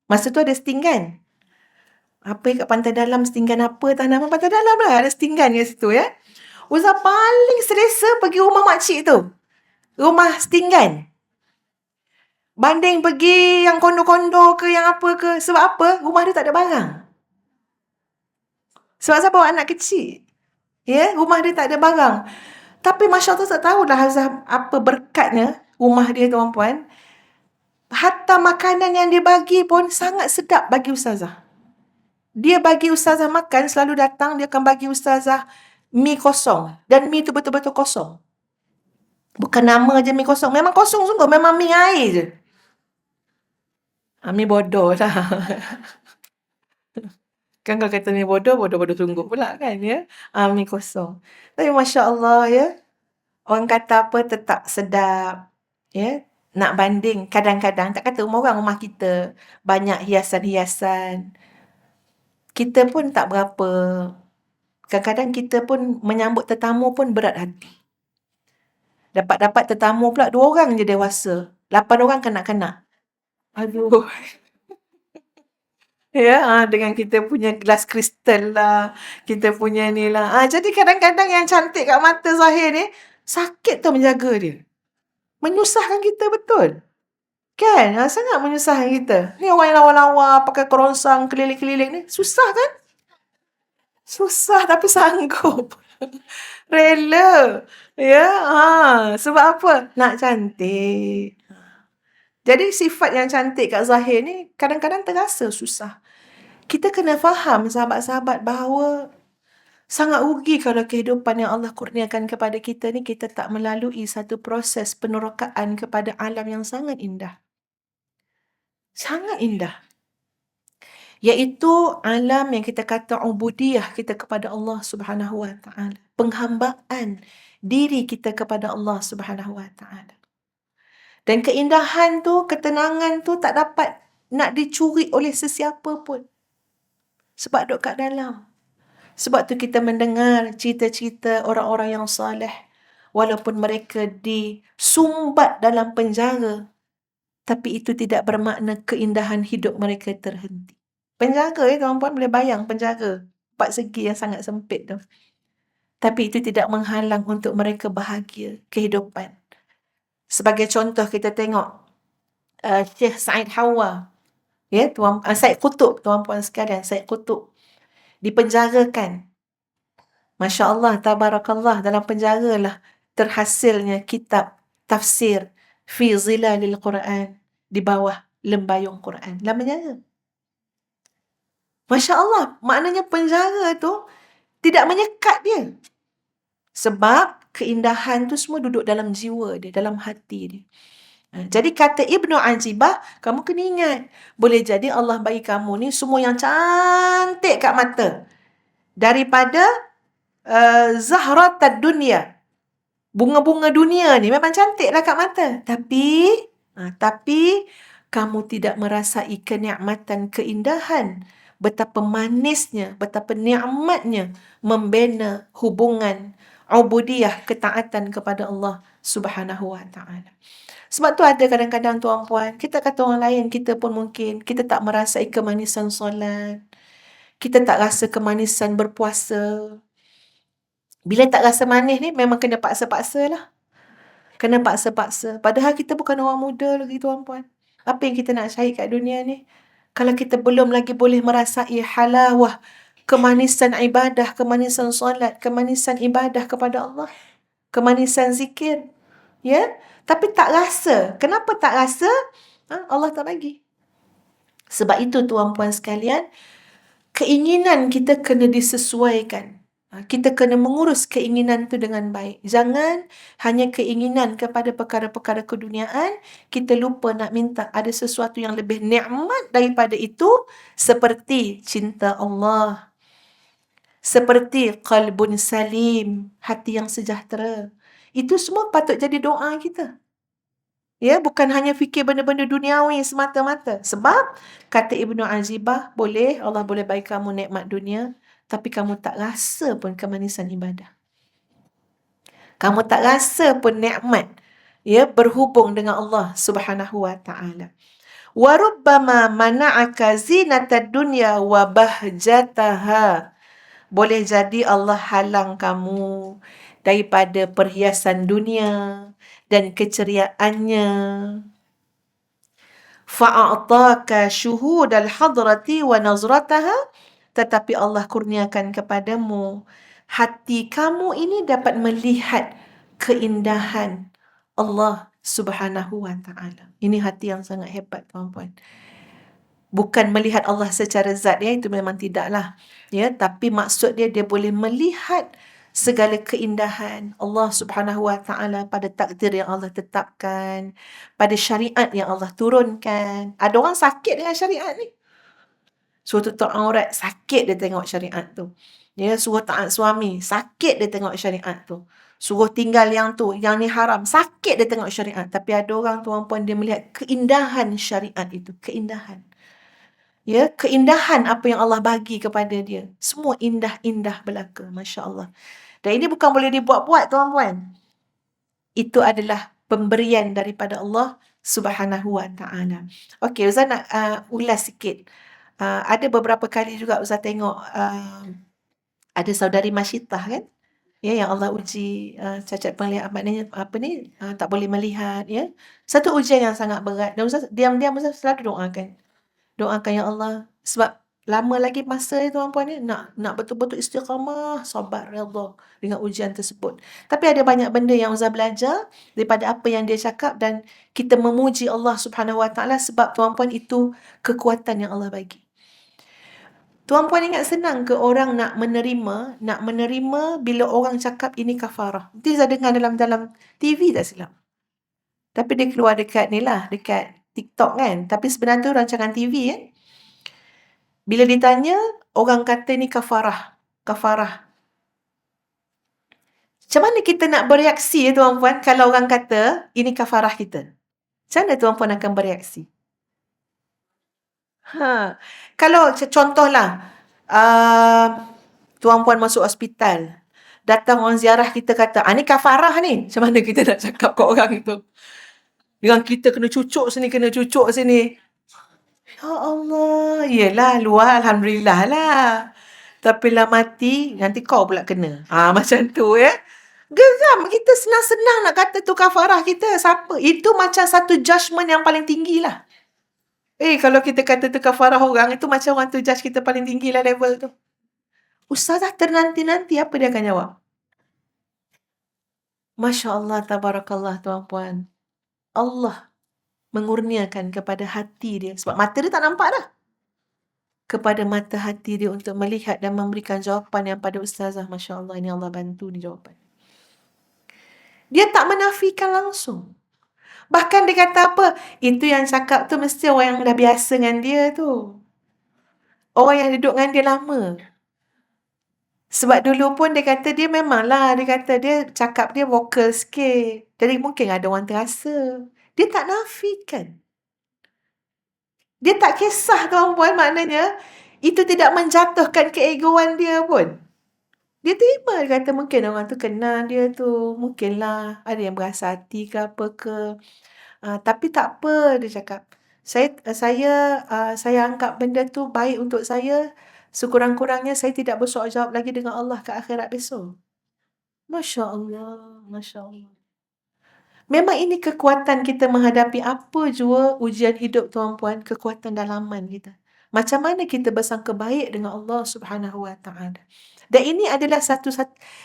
Masa tu ada setinggan. Apa kat Pantai Dalam, setinggan apa, tak nama Pantai Dalam lah. Ada setinggan kat situ ya. Ustazah paling selesa pergi rumah makcik tu. Rumah setinggan. Banding pergi yang kondo-kondo ke, yang apa ke. Sebab apa? Rumah dia tak ada barang. Sebab saya bawa anak kecil. Ya, rumah dia tak ada barang. Tapi Masya Allah tak tahulah apa berkatnya rumah dia tuan-puan. Hatta makanan yang dia bagi pun sangat sedap bagi Ustazah. Dia bagi Ustazah makan, selalu datang dia akan bagi Ustazah mi kosong. Dan mi tu betul-betul kosong. Bukan nama je mi kosong. Memang kosong sungguh. Memang mi air je. Mi bodoh lah. Kan kalau kata mi bodoh, bodoh-bodoh sungguh pula kan ya. Mi kosong. Tapi Masya Allah ya. Orang kata apa tetap sedap. Ya. Nak banding kadang-kadang. Tak kata rumah kita banyak hiasan-hiasan. Kita pun tak berapa. Kadang-kadang kita pun menyambut tetamu pun berat hati. Dapat tetamu pula 2 orang je dewasa. 8 orang kanak-kanak. Aduh. Ya, dengan kita punya gelas kristal lah. Kita punya ni lah. Jadi kadang-kadang yang cantik kat mata Zahir ni, sakit tau menjaga dia. Menyusahkan kita betul. Kan? Sangat menyusahkan kita. Ni orang yang lawa-lawa, pakai kerongsang, keliling-keliling ni. Susah kan? Susah tapi sanggup. Rela. Ya, sebab apa? Nak cantik. Jadi sifat yang cantik kat Zahir ni kadang-kadang terasa susah. Kita kena faham sahabat-sahabat bahawa sangat rugi kalau kehidupan yang Allah kurniakan kepada kita ni kita tak melalui satu proses penerokaan kepada alam yang sangat indah. Sangat indah. Iaitu alam yang kita kata ubudiyah kita kepada Allah Subhanahu Wa Taala. Penghambaan diri kita kepada Allah Subhanahu Wa Taala. Dan keindahan tu, ketenangan tu tak dapat nak dicuri oleh sesiapa pun. Sebab duduk kat dalam. Sebab tu kita mendengar cerita-cerita orang-orang yang soleh. Walaupun mereka disumbat dalam penjara. Tapi itu tidak bermakna keindahan hidup mereka terhenti. Penjara tuan-puan boleh bayang penjara. 4 segi yang sangat sempit tu. Tapi itu tidak menghalang untuk mereka bahagia kehidupan. Sebagai contoh kita tengok Syekh Said Hawa. Ya, Said Qutub, tuan-puan sekalian, Said Qutub dipenjarakan. Masya Allah, tabarakallah, dalam penjara lah terhasilnya kitab tafsir Fi Zilalil Quran, di bawah lembayung Quran. Dalam penjara. Masya Allah, maknanya penjara tu tidak menyekat dia. Sebab keindahan tu semua duduk dalam jiwa dia, dalam hati dia. Jadi kata Ibnu Ajibah, kamu kena ingat, boleh jadi Allah bagi kamu ni semua yang cantik kat mata. Daripada Zahratad dunia. Bunga-bunga dunia ni memang cantiklah kat mata. Tapi kamu tidak merasai kenikmatan, keindahan. Betapa manisnya, betapa nikmatnya membina hubungan ubudiyah, ketaatan kepada Allah Subhanahu Wa Taala. Sebab tu ada kadang-kadang tuan-puan, kita kata orang lain, kita pun mungkin, kita tak merasai kemanisan solat. Kita tak rasa kemanisan berpuasa. Bila tak rasa manis ni, memang kena paksa-paksa lah. Kena paksa-paksa. Padahal kita bukan orang muda lagi tuan-puan. Apa yang kita nak cari kat dunia ni? Kalau kita belum lagi boleh merasai halawah, kemanisan ibadah, kemanisan solat, kemanisan ibadah kepada Allah, kemanisan zikir. Ya? Tapi tak rasa. Kenapa tak rasa? Allah tak bagi. Sebab itu tuan-puan sekalian, keinginan kita kena disesuaikan Kita kena mengurus keinginan tu dengan baik. Jangan hanya keinginan kepada perkara-perkara keduniaan, kita lupa nak minta ada sesuatu yang lebih nikmat daripada itu, seperti cinta Allah, seperti qalbun salim, hati yang sejahtera. Itu semua patut jadi doa kita. Ya, bukan hanya fikir benda-benda duniawi semata-mata. Sebab, kata Ibnu Azibah, Allah boleh bagi kamu nikmat dunia, tapi kamu tak rasa pun kemanisan ibadah. Kamu tak rasa pun nikmat, ya, berhubung dengan Allah Subhanahu wa taala. Wa rubbama mana'aka zinatad dunya wa bahjataha. Boleh jadi Allah halang kamu daripada perhiasan dunia dan keceriaannya. Fa'ataka syuhudal hadrati wa nazrataha. Tetapi Allah kurniakan kepadamu, hati kamu ini dapat melihat keindahan Allah Subhanahu wa taala. Ini hati yang sangat hebat, tuan-puan. Bukan melihat Allah secara zat, ya, itu memang tidaklah. Ya, tapi maksud dia boleh melihat segala keindahan Allah Subhanahu wa taala pada takdir yang Allah tetapkan, pada syariat yang Allah turunkan. Ada orang sakit dengan syariat ni. Suruh tutup aurat, sakit dia tengok syariat tu. Ya, suruh taat suami, sakit dia tengok syariat tu. Suruh tinggal yang tu, yang ni haram, sakit dia tengok syariat. Tapi ada orang, tuan-puan, dia melihat keindahan syariat itu, keindahan. Ya, keindahan apa yang Allah bagi kepada dia. Semua indah-indah belaka, Masya Allah. Dan ini bukan boleh dibuat-buat, tuan-puan. Itu adalah pemberian daripada Allah Subhanahu wa taala. Okey, Ustaz nak ulas sikit. Ada beberapa kali juga Ustaz tengok ada saudari Masyitah kan? Ya, yang Allah uji cacat penglihatan, maknanya tak boleh melihat, ya. Satu ujian yang sangat berat. Dan Ustaz diam-diam Ustaz selalu doakan. Doakan, ya Allah, sebab lama lagi masa ni, tuan-puan, ni nak betul-betul istiqamah, sabar, redha dengan ujian tersebut. Tapi ada banyak benda yang Ustaz belajar daripada apa yang dia cakap, dan kita memuji Allah Subhanahu wa taala sebab, tuan-puan, itu kekuatan yang Allah bagi. Tuan-puan ingat senang ke orang nak menerima bila orang cakap ini kafarah? Nanti saya dengar dalam TV tak silap. Tapi dia keluar dekat ni lah, dekat TikTok kan. Tapi sebenarnya tu rancangan TV kan. Bila ditanya, orang kata ni kafarah. Kafarah. Macam mana kita nak bereaksi, tuan-puan, kalau orang kata ini kafarah kita? Macam mana tuan-puan akan bereaksi? Kalau contohlah, tuan-puan masuk hospital, datang orang ziarah, kita kata, ni kafarah ni. Macam mana kita nak cakap kat orang itu? Dengan kita kena cucuk sini, Ya Allah, yelah, luar Alhamdulillah lah. Tapi lah mati, nanti kau pula kena. Macam tu, ya. Geram, kita senang-senang nak kata tu kafarah kita. Siapa? Itu macam satu judgement yang paling tinggi lah. Kalau kita kata tu kafarah orang, itu macam orang tu judge kita paling tinggi lah level tu. Ustazah ternanti-nanti, apa dia akan jawab? Masya Allah, tabarakallah, tuan-puan. Allah mengurniakan kepada hati dia. Sebab mata dia tak nampak dah. Kepada mata hati dia untuk melihat dan memberikan jawapan yang pada ustazah. Masya Allah, ini Allah bantu ni jawapan. Dia tak menafikan langsung. Bahkan dia kata apa? Itu yang cakap tu mesti orang yang dah biasa dengan dia tu. Orang yang duduk dengan dia lama. Sebab dulu pun dia kata dia memanglah, dia kata dia cakap dia vokal sikit. Jadi mungkin ada orang terasa. Dia tak nafikan. Dia tak kisah, tuan-puan, maknanya itu tidak menjatuhkan keegoan dia pun. Dia terima, dia kata mungkin orang tu kenal dia tu. Mungkinlah ada yang berasa hati ke apa ke. Tapi tak apa, dia cakap. Saya anggap benda tu baik untuk saya. Sekurang-kurangnya saya tidak bersoal jawab lagi dengan Allah ke akhirat besok. Masya Allah, Masya Allah. Memang ini kekuatan kita menghadapi apa jua ujian hidup, tuan-puan, kekuatan dalaman kita. Macam mana kita bersangka baik dengan Allah Subhanahu wa taala. Dan ini adalah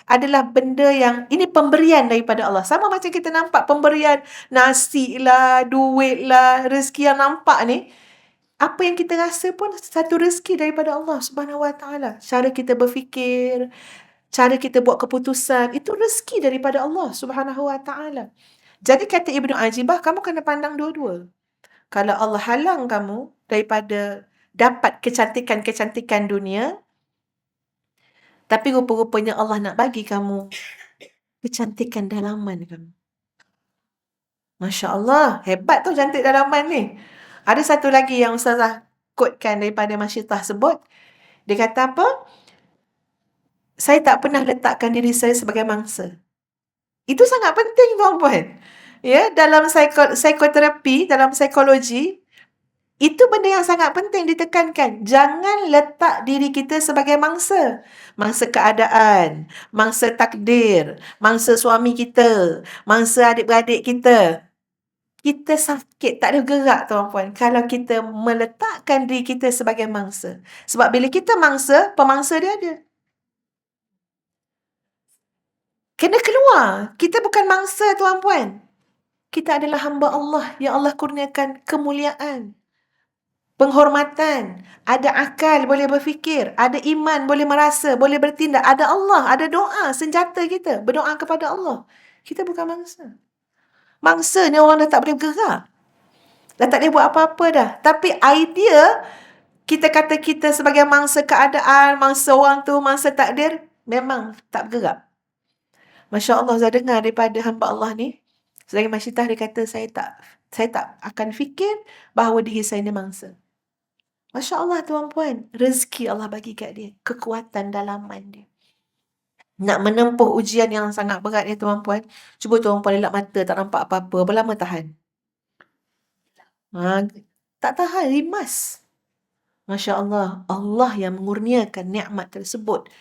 adalah benda yang, ini pemberian daripada Allah. Sama macam kita nampak pemberian nasi lah, duit lah, rezeki yang nampak ni. Apa yang kita rasa pun satu rezeki daripada Allah Subhanahu wa taala. Cara kita berfikir, cara kita buat keputusan, itu rezeki daripada Allah Subhanahu Wa Taala. Jadi kata Ibnu Ajibah, kamu kena pandang dua-dua. Kalau Allah halang kamu daripada dapat kecantikan-kecantikan dunia, tapi rupa-rupanya Allah nak bagi kamu kecantikan dalaman kamu. Masya Allah, hebat tu cantik dalaman ni. Ada satu lagi yang Ustazah quotekan daripada Masyitah sebut. Dia kata apa? Saya tak pernah letakkan diri saya sebagai mangsa. Itu sangat penting tuan-puan. Ya, dalam psikoterapi, dalam psikologi, itu benda yang sangat penting ditekankan. Jangan letak diri kita sebagai mangsa. Mangsa keadaan, mangsa takdir, mangsa suami kita, mangsa adik-beradik kita. Kita sakit, tak ada gerak tuan-puan, kalau kita meletakkan diri kita sebagai mangsa. Sebab bila kita mangsa, pemangsa dia ada. Kena keluar. Kita bukan mangsa tuan-puan. Kita adalah hamba Allah yang Allah kurniakan kemuliaan, penghormatan, ada akal boleh berfikir, ada iman boleh merasa, boleh bertindak, ada Allah, ada doa, senjata kita berdoa kepada Allah. Kita bukan mangsa. Mangsa ni orang dah tak boleh bergerak. Dah tak boleh buat apa-apa dah. Tapi idea kita kata kita sebagai mangsa keadaan, mangsa orang tu, mangsa takdir, memang tak bergerak. Masya Allah, saya dengar daripada hamba Allah ni, selagi Masyitah dia kata, saya tak akan fikir bahawa diri saya ni mangsa. Masya Allah tuan-puan, rezeki Allah bagi kat dia, kekuatan dalaman dia. Nak menempuh ujian yang sangat berat ya tuan-puan, cuba tuan-puan elak mata, tak nampak apa-apa, berapa lama tahan? Tak tahan, rimas. Masya Allah, Allah yang mengurniakan nikmat tersebut,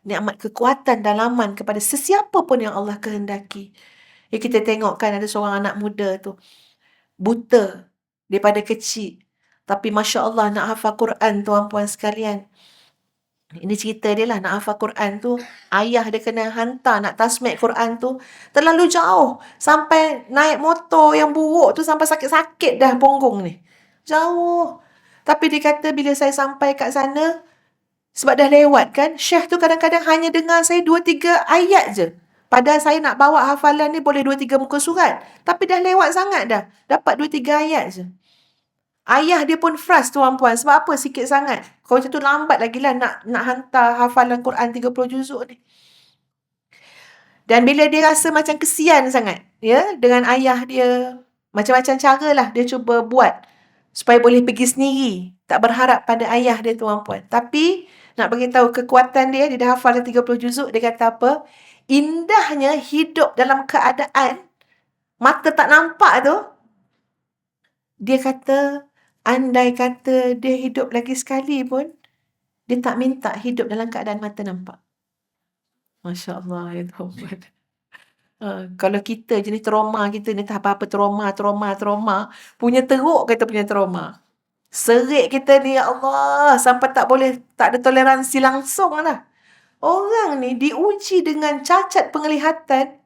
nikmat kekuatan dalaman kepada sesiapa pun yang Allah kehendaki. Ya, kita tengok kan ada seorang anak muda tu, buta daripada kecil. Tapi Masya Allah nak hafal Quran tuan-puan sekalian. Ini cerita dia lah, nak hafal Quran tu, ayah dia kena hantar nak tasmid Quran tu, terlalu jauh. Sampai naik motor yang buruk tu, sampai sakit-sakit dah punggung ni. Jauh. Tapi dia kata bila saya sampai kat sana, sebab dah lewat kan, Syekh tu kadang-kadang hanya dengar saya 2-3 ayat je. Padahal saya nak bawa hafalan ni boleh 2-3 muka surat. Tapi dah lewat sangat dah. Dapat 2-3 ayat je. Ayah dia pun frust tuan-puan. Sebab apa sikit sangat? Kalau macam tu lambat lagi lah nak hantar hafalan Quran 30 juzuk ni. Dan bila dia rasa macam kesian sangat, ya, dengan ayah dia, macam-macam cara lah dia cuba buat supaya boleh pergi sendiri. Tak berharap pada ayah dia tuan-puan. Tapi nak beritahu kekuatan dia dah hafal 30 juzuk. Dia kata apa? Indahnya hidup dalam keadaan mata tak nampak tu. Dia kata, andai kata dia hidup lagi sekali pun, dia tak minta hidup dalam keadaan mata nampak. Masya Allah ya tuan-puan. Kalau kita jenis trauma kita ni, tak apa-apa trauma, punya teruk kata punya trauma. Serik kita ni, ya Allah, sampai tak ada toleransi langsung lah. Orang ni diuji dengan cacat penglihatan.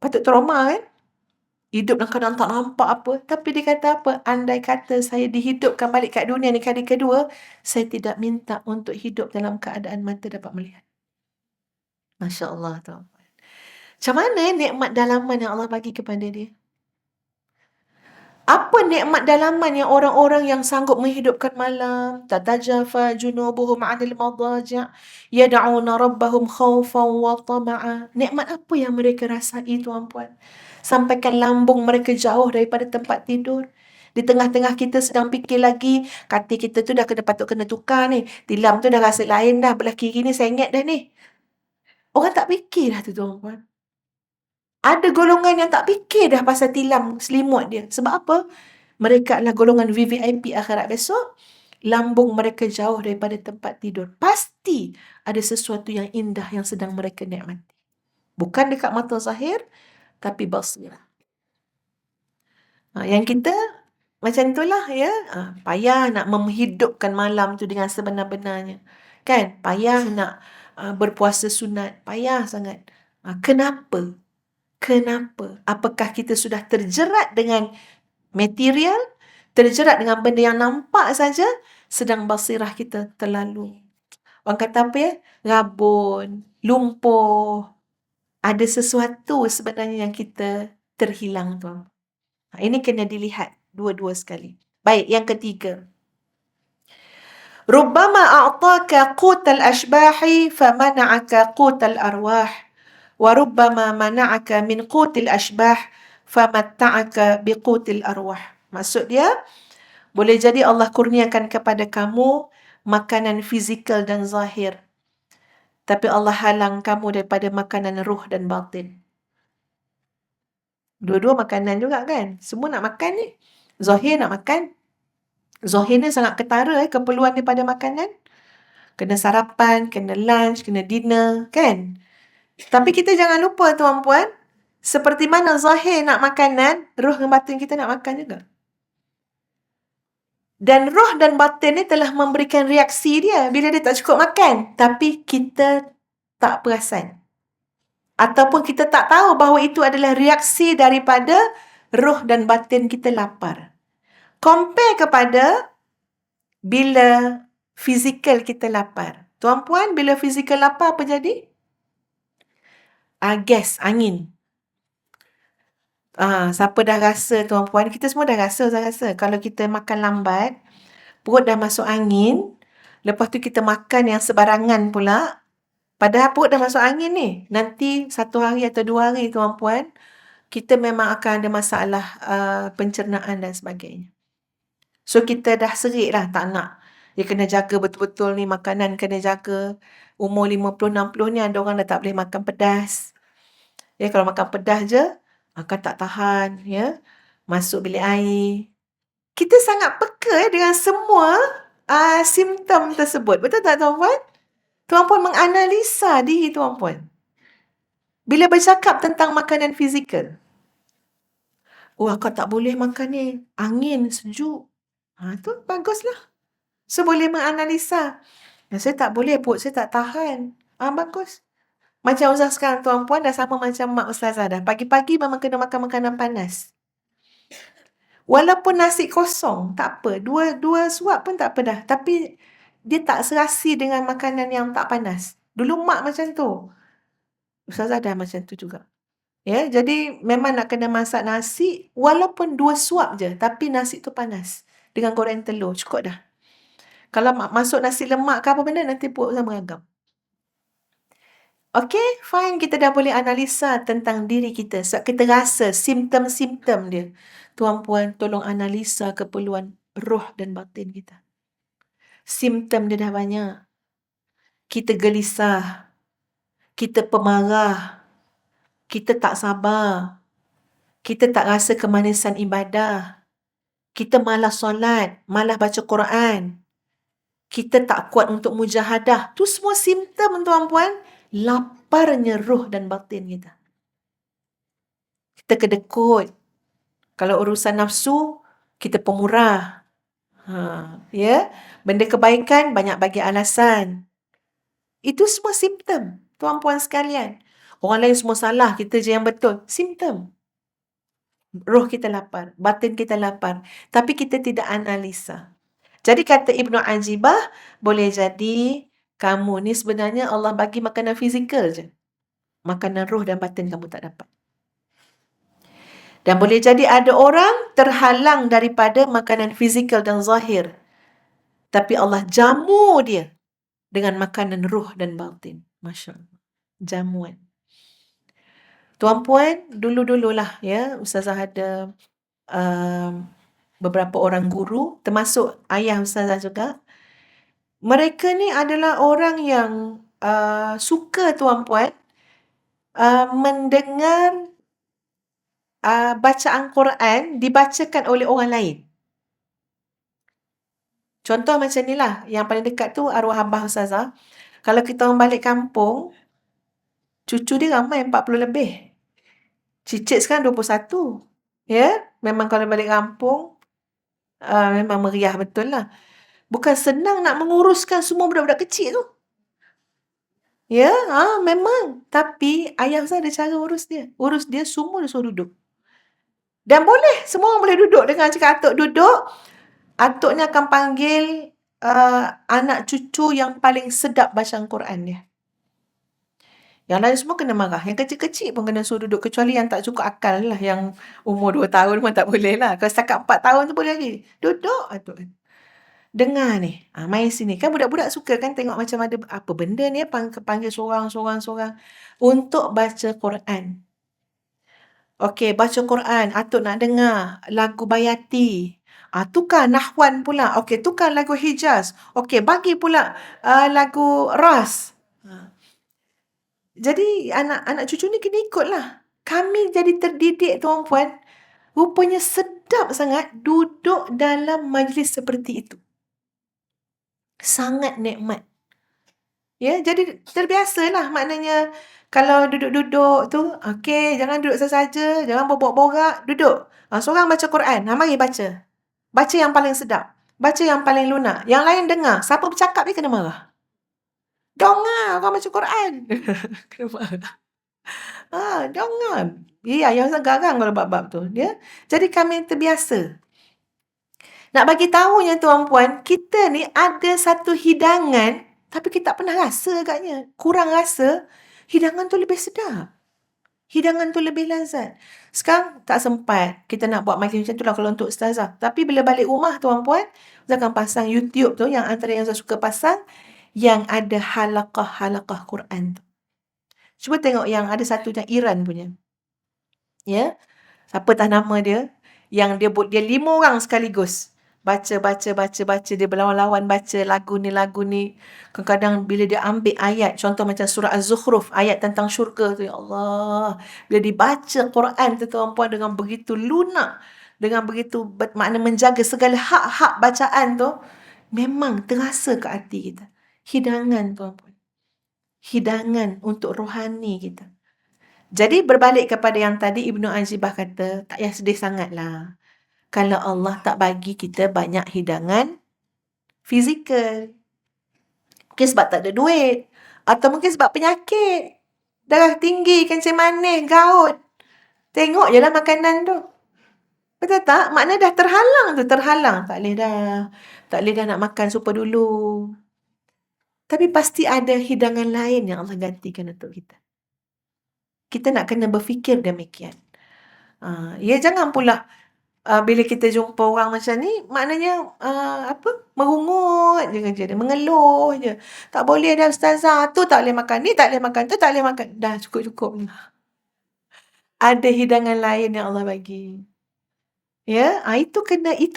Patut trauma kan? Hidup dalam keadaan tak nampak apa. Tapi dia kata apa? Andai kata saya dihidupkan balik kat dunia ni kali kedua, saya tidak minta untuk hidup dalam keadaan mata dapat melihat. Masya Allah tuan. Macam mana nikmat dalaman yang Allah bagi kepada dia? Apa nikmat dalaman yang orang-orang yang sanggup menghidupkan malam, tatajafa junubuhum 'anil madaji' yad'una rabbahum khaufan wa tama'a. Nikmat apa yang mereka rasai tuan-puan? Sampaikan lambung mereka jauh daripada tempat tidur. Di tengah-tengah kita sedang fikir lagi, katil kita tu dah patut kena tukar ni. Tilam tu dah rasa lain dah, belah kiri ni sengit dah ni. Orang tak fikir dah tu tuan-puan. Ada golongan yang tak fikir dah pasal tilam selimut dia. Sebab apa? Mereka adalah golongan VVIP akhirat besok. Lambung mereka jauh daripada tempat tidur. Pasti ada sesuatu yang indah yang sedang mereka nikmati. Bukan dekat mata zahir, tapi basirah. Yang kita macam itulah ya. Payah nak menghidupkan malam tu dengan sebenar-benarnya. Kan? Payah nak berpuasa sunat. Payah sangat. Kenapa? Kenapa? Apakah kita sudah terjerat dengan material, terjerat dengan benda yang nampak saja, sedang basirah kita terlalu Orang kata apa ya? Rabun, lumpur. Ada sesuatu sebenarnya yang kita terhilang, tuan. Ini kena dilihat dua-dua sekali. Baik, yang ketiga. ربما أعطاك قوت الأشباح فمنعك قوت الأرواح وربما منعك من قوت الأشباح فمتعك بقوت الأرواح. Maksud dia, boleh jadi Allah kurniakan kepada kamu makanan fizikal dan zahir, tapi Allah halang kamu daripada makanan ruh dan batin. Dua-dua makanan juga kan? Semua nak makan ni. Zahir nak makan. Zahir ni sangat ketara keperluan daripada makanan. Kena sarapan, kena lunch, kena dinner, kan? Tapi kita jangan lupa, tuan-puan, seperti mana zahir nak makanan, roh dan batin kita nak makan juga. Dan roh dan batin ni telah memberikan reaksi dia bila dia tak cukup makan. Tapi kita tak perasan. Ataupun kita tak tahu bahawa itu adalah reaksi daripada roh dan batin kita lapar. Compare kepada bila fizikal kita lapar. Tuan-puan, bila fizikal lapar apa jadi? Gas, angin. Siapa dah rasa, tuan-puan? Kita semua dah rasa, saya rasa. Kalau kita makan lambat, perut dah masuk angin, lepas tu kita makan yang sebarangan pula, padahal perut dah masuk angin ni. Nanti 1 hari atau 2 hari, tuan-puan, kita memang akan ada masalah pencernaan dan sebagainya. So, kita dah serik lah, tak nak. Dia kena jaga betul-betul ni, makanan kena jaga. Umur 50-60 ni ada orang dah tak boleh makan pedas. Ya, kalau makan pedas je, akan tak tahan, ya. Masuk bilik air. Kita sangat peka dengan semua simptom tersebut. Betul tak, tuan-puan? Tuan-puan menganalisa diri tuan-puan. Bila bercakap tentang makanan fizikal. Oh, akak tak boleh makan ni. Angin, sejuk. Tu baguslah. So, boleh menganalisa. Saya tak boleh, perut saya tak tahan. Bagus. Macam Ustazah sekarang, tuan-puan, dah sama macam mak Ustazah dah. Pagi-pagi memang kena makan makanan panas. Walaupun nasi kosong, tak apa. Dua suap pun tak apa dah. Tapi, dia tak serasi dengan makanan yang tak panas. Dulu mak macam tu. Ustazah dah macam tu juga. Ya, jadi memang nak kena masak nasi, walaupun 2 suap je. Tapi nasi tu panas. Dengan goreng telur, cukup dah. Kalau masuk nasi lemak ke apa benda, nanti perut saya meragam. Okay, fine. Kita dah boleh analisa tentang diri kita. Sebab kita rasa simptom-simptom dia. Tuan-puan, tolong analisa keperluan roh dan batin kita. Simptom dia dah banyak. Kita gelisah. Kita pemarah. Kita tak sabar. Kita tak rasa kemanisan ibadah. Kita malas solat. Malas baca Quran. Kita tak kuat untuk mujahadah. Tu semua simptom, tuan-puan. Laparnya roh dan batin kita. Kita kedekut. Kalau urusan nafsu, kita pemurah. Ya, benda kebaikan, banyak bagi alasan. Itu semua simptom, tuan-puan sekalian. Orang lain semua salah, kita je yang betul. Simptom. Roh kita lapar, batin kita lapar. Tapi kita tidak analisa. Jadi kata Ibnu Ajibah, boleh jadi kamu ni sebenarnya Allah bagi makanan fizikal je. Makanan roh dan batin kamu tak dapat. Dan boleh jadi ada orang terhalang daripada makanan fizikal dan zahir. Tapi Allah jamu dia dengan makanan roh dan batin. Masya Allah. Jamuan. Tuan-puan, dulu-dululah ya, Ustazah ada beberapa orang guru, termasuk ayah Ustazah juga. Mereka ni adalah orang yang suka, tuan-puan, mendengar bacaan Quran dibacakan oleh orang lain. Contoh macam ni lah, yang paling dekat tu arwah abah Ustazah. Kalau kita orang balik kampung, cucu dia ramai 40 lebih. Cicit sekarang 21. Ya, memang kalau balik kampung, memang meriah betul lah. Bukan senang nak menguruskan semua budak-budak kecil tu. Ya, memang. Tapi ayah saya ada cara urus dia. Urus dia, semua dia suruh duduk. Dan boleh, semua orang boleh duduk. Dengan cakap atuk duduk, atuknya akan panggil anak cucu yang paling sedap bacaan Quran dia. Yang lain semua kena marah. Yang kecil-kecil pun kena suruh duduk. Kecuali yang tak cukup akal lah. Yang umur 2 tahun pun tak boleh lah. Kalau setakat 4 tahun tu boleh lagi. Duduk. Dengar ni. Main sini. Kan budak-budak suka kan tengok macam ada apa benda ni. Panggil sorang-sorang. Untuk baca Quran. Okey, baca Quran. Atuk nak dengar lagu Bayati. Tukar Nahwan pula. Okey, tukar lagu Hijaz. Okey, bagi pula lagu Ras. Jadi anak-anak cucu ni kena ikutlah. Kami jadi terdidik tuan-puan. Rupanya sedap sangat duduk dalam majlis seperti itu. Sangat nikmat. Ya, jadi terbiasalah maknanya kalau duduk-duduk tu, okey, jangan duduk saja, jangan borak-borak, duduk. Seorang baca Quran, mari baca. Baca yang paling sedap. Baca yang paling lunak. Yang lain dengar. Siapa bercakap ni kena marah. Dengar orang baca Quran. Kena marah. Jangan. Ayah rasa garang kalau bab-bab tu. Ya? Jadi kami terbiasa. Nak bagi tahunya tuan-puan, kita ni ada satu hidangan, tapi kita tak pernah rasa agaknya. Kurang rasa, hidangan tu lebih sedap. Hidangan tu lebih lazat. Sekarang tak sempat kita nak buat majlis macam tu lah kalau untuk ustazah. Tapi bila balik rumah tuan-puan, saya akan pasang YouTube tu, yang antara yang saya suka pasang, yang ada halaqah-halaqah Quran tu. Cuba tengok yang ada satu yang Iran punya. Ya. Siapa tahu nama dia? Yang dia 5 orang sekaligus. Baca. Dia berlawan-lawan baca lagu ni. Kadang-kadang bila dia ambil ayat, contoh macam surah Az-Zukhruf, ayat tentang syurga tu, ya Allah. Bila dibaca Quran tu tuan-puan dengan begitu lunak, dengan begitu bermakna menjaga segala hak-hak bacaan tu, memang terasa ke hati kita. Hidangan tuan-puan. Hidangan untuk rohani kita. Jadi berbalik kepada yang tadi Ibnu Ajibah kata, tak payah sedih sangatlah. Kalau Allah tak bagi kita banyak hidangan fizikal. Mungkin sebab tak ada duit. Atau mungkin sebab penyakit. Darah tinggi, kencing manis, gaut. Tengok je lah makanan tu. Betul tak? Maknanya dah terhalang. Tak boleh dah nak makan super dulu. Tapi pasti ada hidangan lain yang Allah gantikan untuk kita. Kita nak kena berfikir demikian. Jangan pula bila kita jumpa orang macam ni, maknanya merungut je, mengeluh je. Tak boleh dah ustazah, tu tak boleh makan, ni tak boleh makan, tu tak boleh makan. Dah cukup. Ada hidangan lain yang Allah bagi. Ya, itu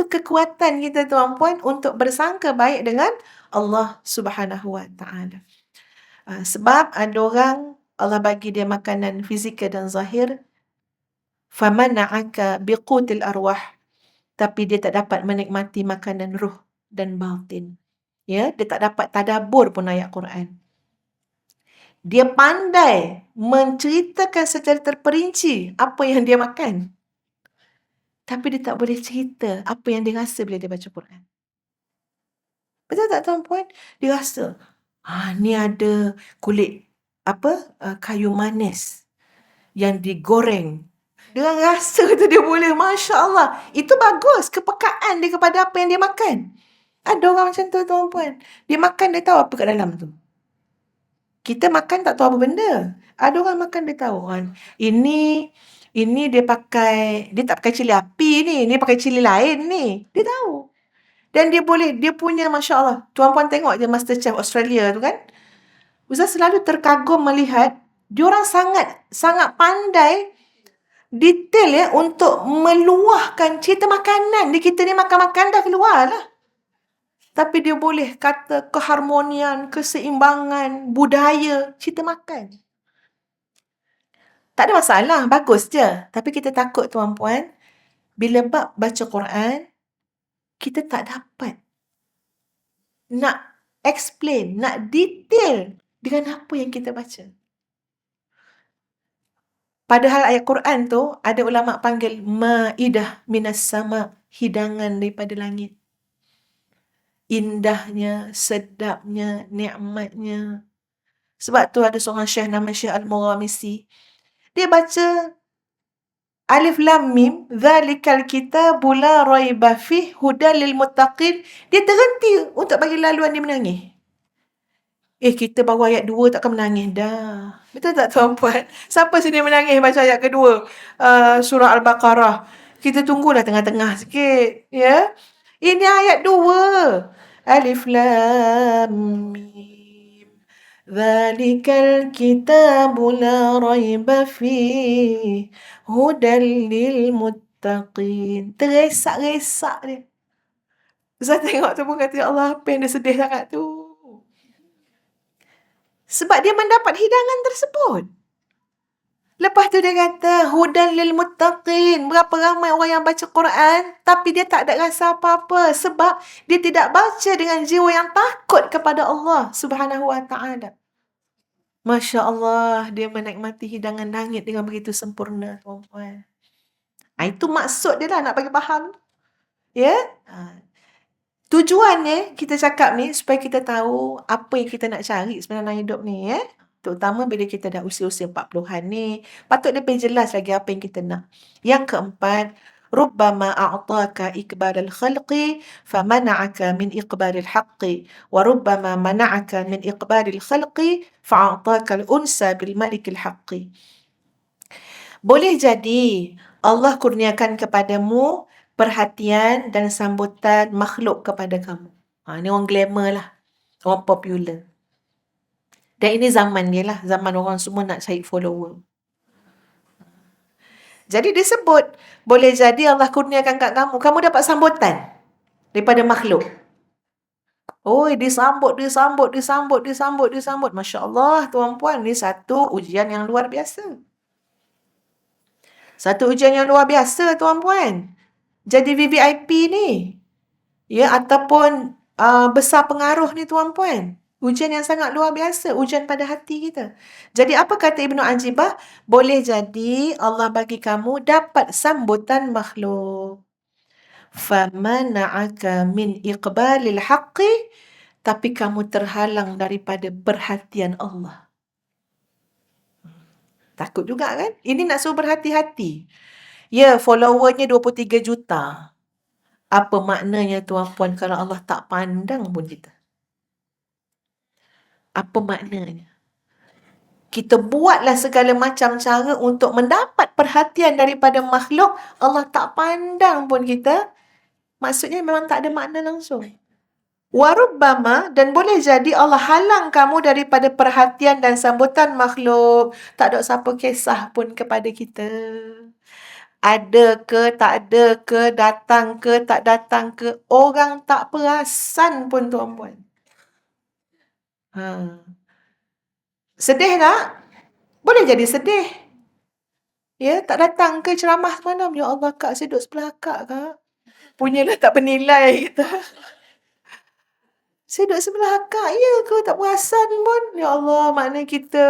kekuatan kita tuan-puan untuk bersangka baik dengan Allah Subhanahu Wa Taala. Sebab ada orang Allah bagi dia makanan fizikal dan zahir, famana'aka biqutil arwah, tapi dia tak dapat menikmati makanan ruh dan batin. Ya, dia tak dapat tadabbur pun ayat Quran. Dia pandai menceritakan secara terperinci apa yang dia makan. Tapi dia tak boleh cerita apa yang dia rasa bila dia baca Quran. Betul tak tuan-puan? Dia rasa, ni ada kulit kayu manis yang digoreng. Dengan rasa tu dia boleh, Masya Allah. Itu bagus, kepekaan dia kepada apa yang dia makan. Ada orang macam tu tuan-puan. Dia makan, dia tahu apa kat dalam tu. Kita makan tak tahu apa benda. Ada orang makan, dia tahu kan. Ini dia tak pakai cili api ni. Ni pakai cili lain ni. Dia tahu. Dan dia punya Masya Allah. Tuan-puan tengok je MasterChef Australia tu kan. Ustaz selalu terkagum melihat diorang sangat pandai detail untuk meluahkan cerita makanan. Kita ni makan-makan dah keluar lah. Tapi dia boleh kata keharmonian, keseimbangan, budaya, cerita makan. Tak ada masalah, bagus je. Tapi kita takut tuan-puan, bila bab baca Quran, kita tak dapat nak explain, nak detail dengan apa yang kita baca. Padahal ayat Quran tu, ada ulama panggil ma'idah minas sama, hidangan daripada langit. Indahnya, sedapnya, nikmatnya. Sebab tu ada seorang syekh nama Syekh Al-Muramisi. Dia baca Alif Lam Mim, dzalikal kitabu la raiba fih hudal lil muttaqin. Dia terhenti untuk bagi laluan dia menangis. Kita baru ayat 2 takkan menangis dah. Betul tak tuan-puan? Siapa sini menangis baca ayat kedua surah Al-Baqarah? Kita tunggulah tengah-tengah sikit, ya. Ini ayat 2. Alif Lam Mim. Dzalikal kitabu la raiba fih hudal lil muttaqin. Teresak-resak dia. Ustaz tengok tu pun kata, ya Allah, apa yang dia sedih sangat tu. Sebab dia mendapat hidangan tersebut. Lepas tu dia kata, hudan lil muttaqin. Berapa ramai orang yang baca Quran, tapi dia tak ada rasa apa-apa. Sebab dia tidak baca dengan jiwa yang takut kepada Allah Subhanahu wa ta'ala. Masya Allah, dia menikmati hidangan langit dengan begitu sempurna, tuan-tuan. Itu maksud dia lah nak bagi faham. Ya? Tujuannya kita cakap ni supaya kita tahu apa yang kita nak cari sebenarnya hidup ni, ya. Terutama bila kita dah usia-usia 40-an ni, patut lebih jelas lagi apa yang kita nak. Yang keempat, rubbama a'taka ikbalal khalqi famana'aka min iqbalil haqqi wa rubbama mana'aka min iqbalil khalqi fa'ataka al-unsa bil malikil haqqi. Boleh jadi Allah kurniakan kepadamu perhatian dan sambutan makhluk kepada kamu. Ni orang glamour lah. Orang popular. Dan ini zaman dia lah. Zaman orang semua nak cari follower. Jadi disebut, boleh jadi Allah kurniakan kat kamu. Kamu dapat sambutan daripada makhluk. Disambut. Masya Allah, tuan-puan. Ini satu ujian yang luar biasa. Tuan-puan. Jadi VVIP ni. Ya, ataupun besar pengaruh ni, tuan-puan. Ujian yang sangat luar biasa. Ujian pada hati kita. Jadi apa kata Ibnu Ajibah? Boleh jadi Allah bagi kamu dapat sambutan makhluk. فَمَنَعَكَ مِنْ إِقْبَالِ الْحَقِّ. Tapi kamu terhalang daripada perhatian Allah. Takut juga kan? Ini nak suruh berhati-hati. Ya, followernya 23 juta. Apa maknanya tuan-puan kalau Allah tak pandang pun kita? Apa maknanya? Kita buatlah segala macam cara untuk mendapat perhatian daripada makhluk. Allah tak pandang pun kita. Maksudnya memang tak ada makna langsung. Warubbama, dan boleh jadi Allah halang kamu daripada perhatian dan sambutan makhluk. Tak ada siapa kisah pun kepada kita. Ada ke, tak ada ke, datang ke, tak datang ke. Orang tak perasan pun, tuan-puan. Sedih tak? Boleh jadi sedih. Ya, tak datang ke ceramah semalam. Ya Allah, Kak, saya duduk sebelah Kak, Kak. Punyalah tak bernilai kita. Saya duduk sebelah Kak, ya ke? Tak perasan pun. Ya Allah, maknanya kita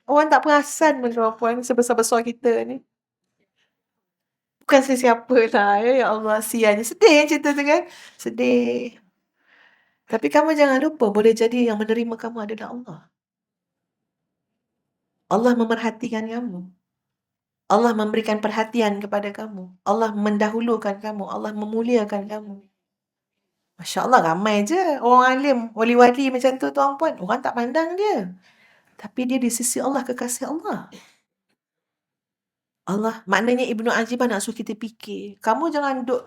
orang tak perasan pun, tuan-puan, sebesar-besar kita ni. Bukan sesiapa lah. Ya Allah, sianya. Sedih yang cerita tu kan? Sedih. Tapi kamu jangan lupa, boleh jadi yang menerima kamu adalah Allah. Allah memerhatikan kamu. Allah memberikan perhatian kepada kamu. Allah mendahulukan kamu. Allah memuliakan kamu. Masya Allah, ramai je orang alim, wali-wali macam tu, tuan-puan. Orang tak pandang dia. Tapi dia di sisi Allah, kekasih Allah. Allah, maknanya Ibnu Ajibah nak suruh kita fikir. Kamu jangan duk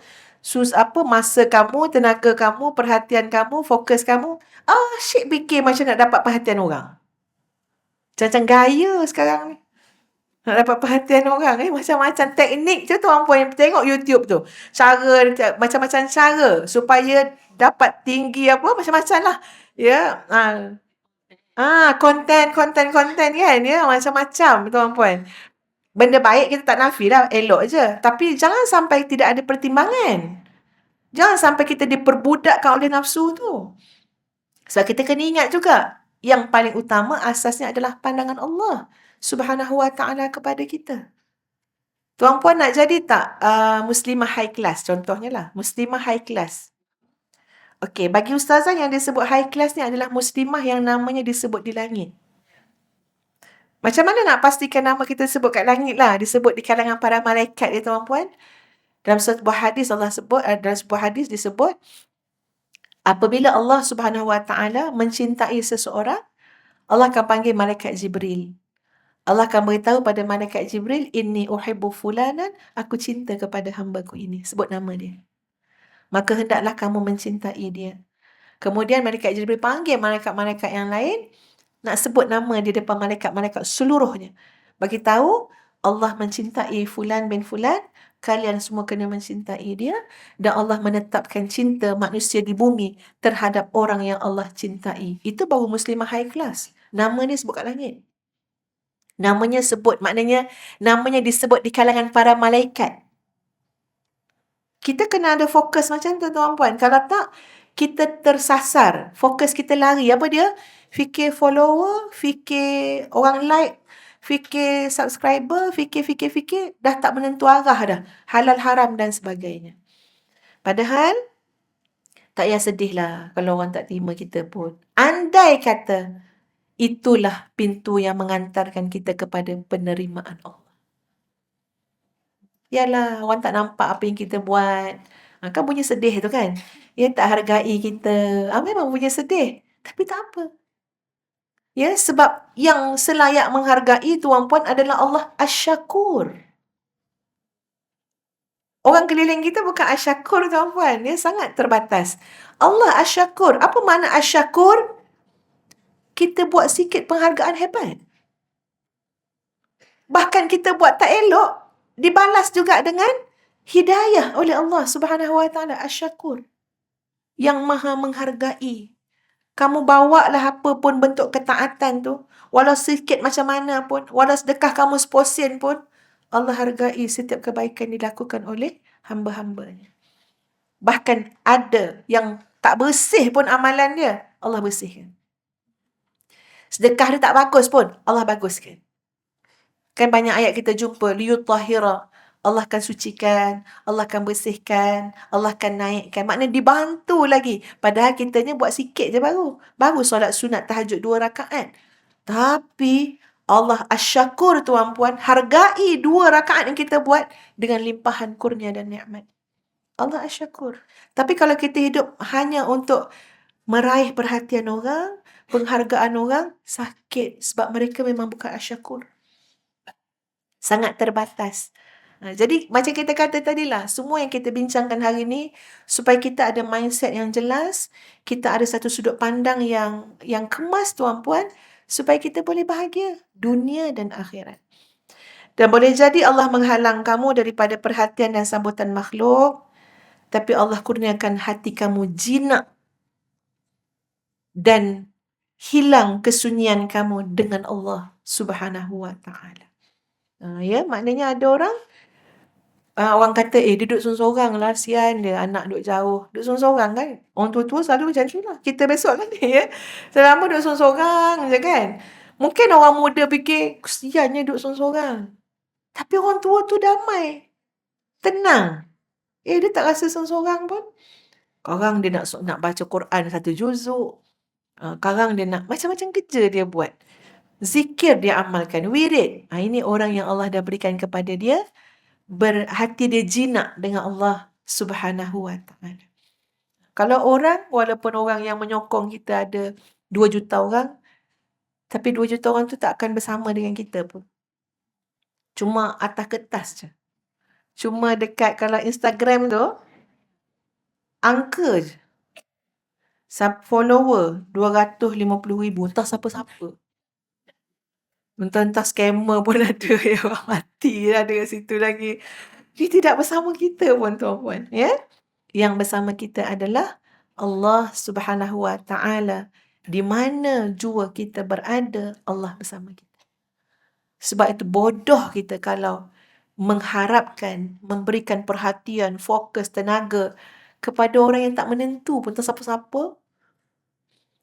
masa kamu, tenaga kamu, perhatian kamu, fokus kamu. Asyik fikir macam nak dapat perhatian orang. Macam gaya sekarang ni. Nak dapat perhatian orang macam-macam teknik tu, tuan-puan, tengok YouTube tu. Macam-macam cara supaya dapat tinggi macam-macam lah. Ya. Konten kan, ya, macam-macam, tuan-puan. Benda baik kita tak nafi lah, elok je. Tapi jangan sampai tidak ada pertimbangan. Jangan sampai kita diperbudakkan oleh nafsu tu. Sebab kita kena ingat juga, yang paling utama asasnya adalah pandangan Allah Subhanahu wa ta'ala kepada kita. Tuan-puan nak jadi tak muslimah high class, contohnya lah. Muslimah high class. Okey, bagi ustazah yang disebut high class ni adalah muslimah yang namanya disebut di langit. Macam mana nak pastikan nama kita sebut kat langit lah, disebut di kalangan para malaikat ya tuan-puan. Dalam sebuah hadis Allah sebut, dalam sebuah hadis disebut, apabila Allah Subhanahu Wa Taala mencintai seseorang, Allah akan panggil malaikat Jibril. Allah akan beritahu pada malaikat Jibril, inni uhibbu fulanan, aku cinta kepada hamba-Ku ini. Sebut nama dia. Maka hendaklah kamu mencintai dia. Kemudian malaikat Jibril panggil malaikat-malaikat yang lain, nak sebut nama di depan malaikat-malaikat seluruhnya. Bagi tahu Allah mencintai fulan bin fulan, kalian semua kena mencintai dia, dan Allah menetapkan cinta manusia di bumi terhadap orang yang Allah cintai. Itu baru muslimah high class. Nama dia sebut kat langit. Namanya sebut, maknanya namanya disebut di kalangan para malaikat. Kita kena ada fokus macam tu tuan-puan. Kalau tak, kita tersasar. Fokus kita lari. Apa dia? Fikir follower, fikir orang like, fikir subscriber, fikir. Dah tak menentu arah dah. Halal haram dan sebagainya. Padahal, tak payah sedih lah kalau orang tak terima kita pun. Andai kata, itulah pintu yang mengantarkan kita kepada penerimaan Allah. Yalah, orang tak nampak apa yang kita buat. Kan bunyi sedih tu kan. Dia tak hargai kita. Memang bunyi sedih. Tapi tak apa. Ya, sebab yang selayak menghargai tuan-puan adalah Allah Asy-Syakur. Orang keliling kita bukan Asy-Syakur tuan-puan. Dia sangat terbatas. Allah Asy-Syakur. Apa makna Asy-Syakur? Kita buat sikit penghargaan hebat. Bahkan kita buat tak elok, dibalas juga dengan hidayah oleh Allah Subhanahu Wa Taala. Asy-Syakur. Yang maha menghargai. Kamu bawalah apa pun bentuk ketaatan tu, walau sikit macam mana pun, walau sedekah kamu seposen pun, Allah hargai setiap kebaikan dilakukan oleh hamba-hambanya. Bahkan ada yang tak bersih pun amalan dia, Allah bersihkan. Sedekah dia tak bagus pun, Allah baguskan. Kan banyak ayat kita jumpa, liyutahhira, Allah akan sucikan, Allah akan bersihkan, Allah akan naikkan. Maknanya dibantu lagi. Padahal kitanya buat sikit je baru. Baru solat sunat tahajud 2 rakaat. Tapi Allah Asy-Syakur tuan-puan, hargai 2 rakaat yang kita buat dengan limpahan kurnia dan nikmat. Allah Asy-Syakur. Tapi kalau kita hidup hanya untuk meraih perhatian orang, penghargaan orang, sakit. Sebab mereka memang bukan Asy-Syakur. Sangat terbatas. Jadi macam kita kata tadilah, semua yang kita bincangkan hari ini supaya kita ada mindset yang jelas, kita ada satu sudut pandang yang kemas tuan-puan, supaya kita boleh bahagia dunia dan akhirat. Dan boleh jadi Allah menghalang kamu daripada perhatian dan sambutan makhluk, tapi Allah kurniakan hati kamu jinak dan hilang kesunyian kamu dengan Allah Subhanahu Wa Taala. Ya, maknanya ada orang kata, dia duduk sorang-sorang lah, sian dia, anak duduk jauh. Duduk sorang-sorang kan? Orang tua-tua selalu macam tu lah. Kita besok lah ni ya. Selama duduk sorang-sorang je kan? Mungkin orang muda fikir, kesiannya duduk sorang-sorang. Tapi orang tua tu damai. Tenang. Dia tak rasa sorang-sorang pun. Sekarang dia nak baca Quran 1 juzuk. Sekarang dia nak macam-macam kerja dia buat. Zikir dia amalkan. Wirid. Ini orang yang Allah dah berikan kepada dia. Hati dia jinak dengan Allah Subhanahu Wa Taala. Kalau orang, walaupun orang yang menyokong kita ada 2 juta orang, tapi 2 juta orang tu tak akan bersama dengan kita pun. Cuma atas kertas je. Cuma dekat kalau Instagram tu, angka je. Follower 250,000. Entah siapa-siapa. Entah scammer pun ada yang mati ada kat situ lagi. Dia tidak bersama kita pun tuan-puan. Ya? Yang bersama kita adalah Allah Subhanahu Wa Taala. Di mana jua kita berada, Allah bersama kita. Sebab itu bodoh kita kalau mengharapkan, memberikan perhatian, fokus, tenaga kepada orang yang tak menentu pun, entah siapa-siapa.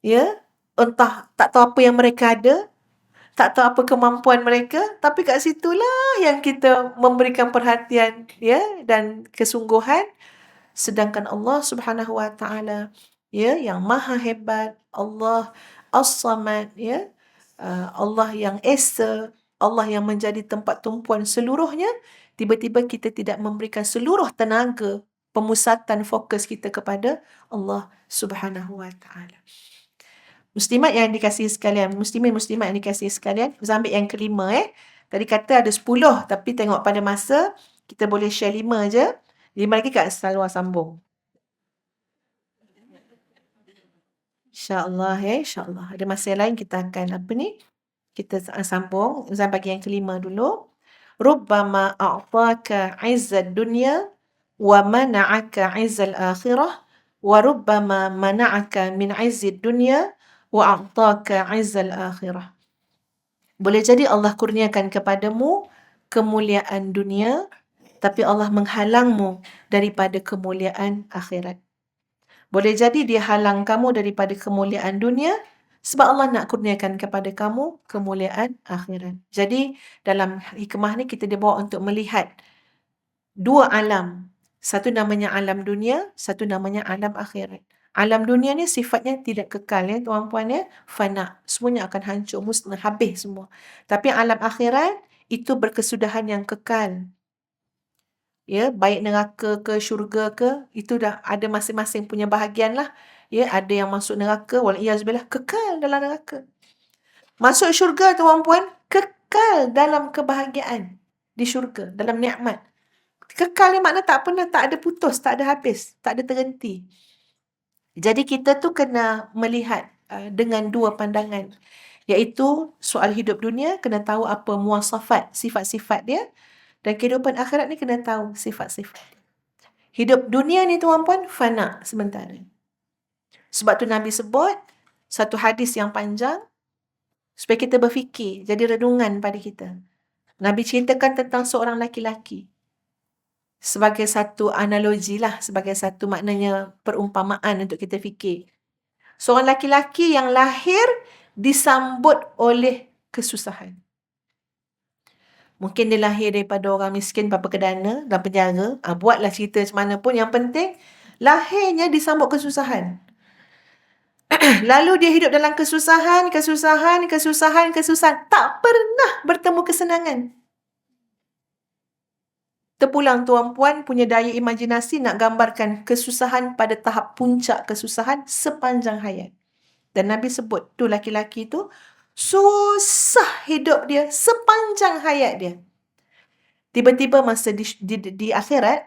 Ya? Entah tak tahu apa yang mereka ada, tak tahu apa kemampuan mereka, tapi kat situlah yang kita memberikan perhatian ya dan kesungguhan. Sedangkan Allah Subhanahu Wa Taala ya yang maha hebat, Allah As-Samad ya, Allah yang Esa, Allah yang menjadi tempat tumpuan seluruhnya, tiba-tiba kita tidak memberikan seluruh tenaga, pemusatan fokus kita kepada Allah Subhanahu Wa Taala. Muslimat yang dikasihi sekalian, muslimin-muslimat yang dikasihi sekalian, kita ambil yang kelima Tadi kata ada 10, tapi tengok pada masa, kita boleh share 5 je. 5 lagi Kak Salwa sambung. InsyaAllah insyaAllah. Ada masa lain kita akan kita sambung. Saya bagi yang kelima dulu. Rubbama a'taka 'izzad dunya wa mana'aka 'izzal akhirah wa rubbama mana'aka min 'izzid dunya wa a'taka 'izzal akhirah. Boleh jadi Allah kurniakan kepadamu kemuliaan dunia, tapi Allah menghalangmu daripada kemuliaan akhirat. Boleh jadi dia halang kamu daripada kemuliaan dunia, sebab Allah nak kurniakan kepada kamu kemuliaan akhirat. Jadi dalam hikmah ni kita dibawa untuk melihat dua alam. Satu namanya alam dunia, satu namanya alam akhirat. Alam dunia ni sifatnya tidak kekal tuan-puan fana. Semuanya akan hancur, musnah, habis semua. Tapi alam akhirat itu berkesudahan yang kekal. Baik neraka ke syurga ke, itu dah ada masing-masing punya bahagian lah. Ada yang masuk neraka, wal'iyazbillah, kekal dalam neraka. Masuk syurga tuan-puan, kekal dalam kebahagiaan di syurga, dalam nikmat. Kekal ni makna tak pernah, tak ada putus, tak ada habis, tak ada terhenti. Jadi kita tu kena melihat dengan dua pandangan, iaitu soal hidup dunia, kena tahu apa muasafat, sifat-sifat dia, dan kehidupan akhirat ni kena tahu sifat-sifat dia. Hidup dunia ni tuan-puan fana sementara. Sebab tu Nabi sebut satu hadis yang panjang supaya kita berfikir, jadi renungan pada kita. Nabi ceritakan tentang seorang laki-laki sebagai satu analogi lah, sebagai satu maknanya perumpamaan untuk kita fikir. Seorang laki-laki yang lahir disambut oleh kesusahan. Mungkin dia lahir daripada orang miskin, bapa kedana, dalam penjara. Buatlah cerita macam mana pun. Yang penting, lahirnya disambut kesusahan. Lalu dia hidup dalam kesusahan. Tak pernah bertemu kesenangan. Terpulang tuan-puan punya daya imajinasi nak gambarkan kesusahan pada tahap puncak kesusahan sepanjang hayat. Dan Nabi sebut, tu laki-laki tu susah hidup dia sepanjang hayat dia. Tiba-tiba masa di akhirat,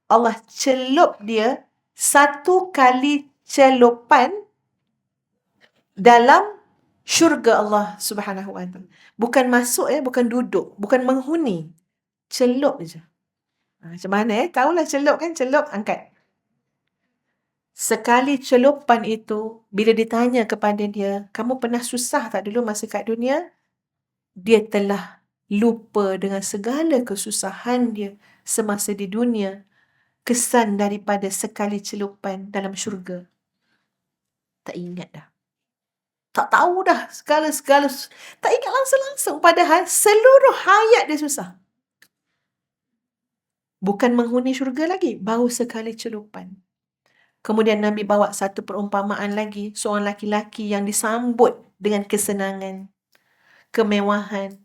Allah celup dia satu kali celupan dalam syurga Allah Subhanahu Wa Taala. Bukan masuk bukan duduk, bukan menghuni. Celup je. Macam mana tahulah celup kan, celup angkat. Sekali celupan itu, bila ditanya kepada dia, kamu pernah susah tak dulu masa kat dunia? Dia telah lupa dengan segala kesusahan dia semasa di dunia, kesan daripada sekali celupan dalam syurga. Tak ingat dah. Tak tahu dah segala-segala. Tak ingat langsung-langsung. Padahal seluruh hayat dia susah. Bukan menghuni syurga lagi, baru sekali celupan. Kemudian Nabi bawa satu perumpamaan lagi, seorang laki-laki yang disambut dengan kesenangan, kemewahan,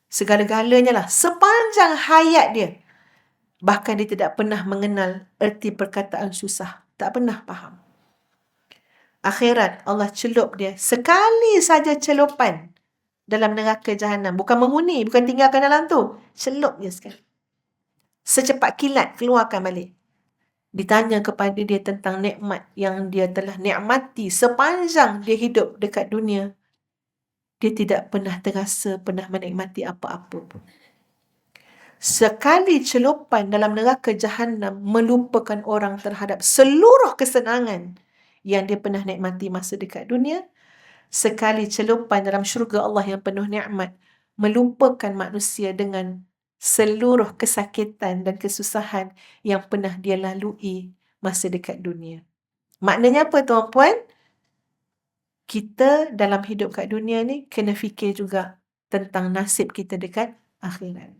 segala-galanya lah, sepanjang hayat dia. Bahkan dia tidak pernah mengenal erti perkataan susah. Tak pernah faham. Akhirat, Allah celup dia. Sekali saja celupan dalam neraka jahanam. Bukan menghuni, bukan tinggalkan dalam tu. Celup dia sekali. Secepat kilat, keluarkan balik. Ditanya kepada dia tentang nikmat yang dia telah nikmati sepanjang dia hidup dekat dunia. Dia tidak pernah terasa pernah menikmati apa-apa pun. Sekali celupan dalam neraka jahanam melupakan orang terhadap seluruh kesenangan yang dia pernah nikmati masa dekat dunia. Sekali celupan dalam syurga Allah yang penuh nikmat melupakan manusia dengan seluruh kesakitan dan kesusahan yang pernah dia lalui masa dekat dunia. Maknanya apa tuan-puan? Kita dalam hidup kat dunia ni kena fikir juga tentang nasib kita dekat akhirat.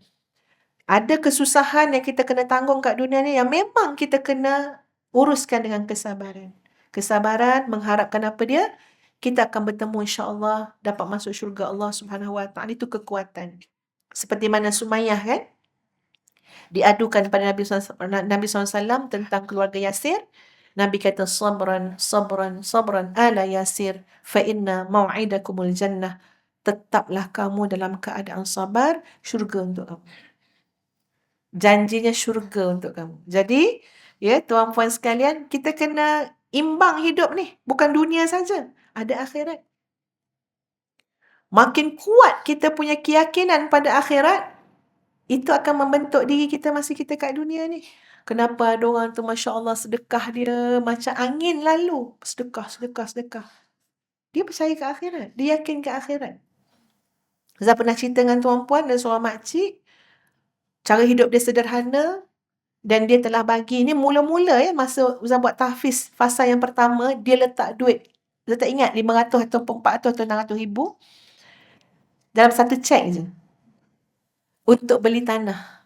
Ada kesusahan yang kita kena tanggung kat dunia ni yang memang kita kena uruskan dengan kesabaran. Kesabaran mengharapkan apa dia? kita akan bertemu insya-Allah dapat masuk syurga Allah Subhanahu Wa Taala. Itu kekuatan. Seperti mana Sumayyah kan diadukan pada Nabi SAW tentang keluarga Yasir. Nabi kata sabran sabran sabran ala Yasir fa inna mau'idakumul jannah. Tetaplah kamu dalam keadaan sabar, syurga untuk kamu. Janjinya syurga untuk kamu. Jadi, ya tuan-puan sekalian, kita kena imbang hidup ni. Bukan dunia saja, ada akhirat. Makin kuat kita punya keyakinan pada akhirat, itu akan membentuk diri kita masa kita kat dunia ni. Kenapa ada orang tu Masya Allah sedekah dia macam angin lalu. Sedekah, sedekah, sedekah. Dia percaya ke akhirat. Dia yakin ke akhirat. Saya pernah cerita dengan tuan-puan dan seorang makcik. Cara hidup dia sederhana. Dan dia telah bagi, ni mula-mula ya, masa Ustaz buat tahfiz fasa yang pertama, dia letak duit. Saya tak ingat 500 atau 400 atau 600 ribu dalam satu cek je. Untuk beli tanah.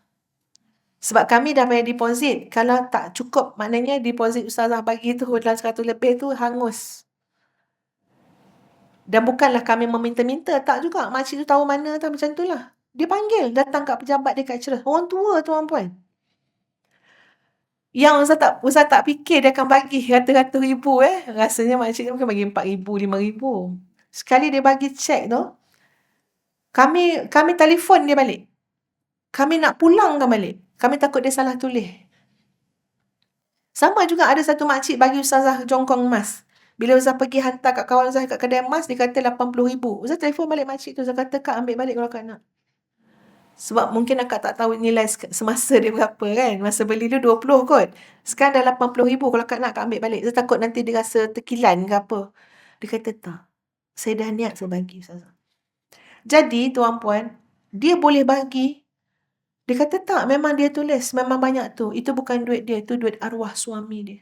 Sebab kami dah bayar deposit. Kalau tak cukup, maknanya deposit Ustazah bagi tu dalam 100 lebih tu hangus. Dan bukanlah kami meminta-minta. Tak juga. Makcik tu tahu mana tak macam tu lah. Dia panggil. Datang kat pejabat dia kat Ceras. Orang tua tuan-puan. Yang Ustaz tak fikir dia akan bagi ratus-ratus ribu Rasanya makcik dia mungkin bagi 4,000, 5,000. Sekali dia bagi cek tu, kami telefon dia balik. Kami nak pulangkan balik. Kami takut dia salah tulis. Sama juga ada satu makcik bagi Ustazah jongkong emas. Bila Ustaz pergi hantar kat kawan Ustaz kat kedai emas, dia kata 80,000. Ustaz telefon balik makcik tu. Ustaz kata, Kak ambil balik kalau Kak nak. Sebab mungkin akak tak tahu nilai semasa dia berapa kan. Masa beli dia 20 kot. Sekarang dah 80,000. Kalau akak nak, akak ambil balik. Saya takut nanti dia rasa terkilan ke apa. Dia kata tak. Saya dah niat saya bagi Ustazah. Jadi tuan-puan, dia boleh bagi. Dia kata tak, memang dia tulis. Memang banyak tu. Itu bukan duit dia. Itu duit arwah suami dia.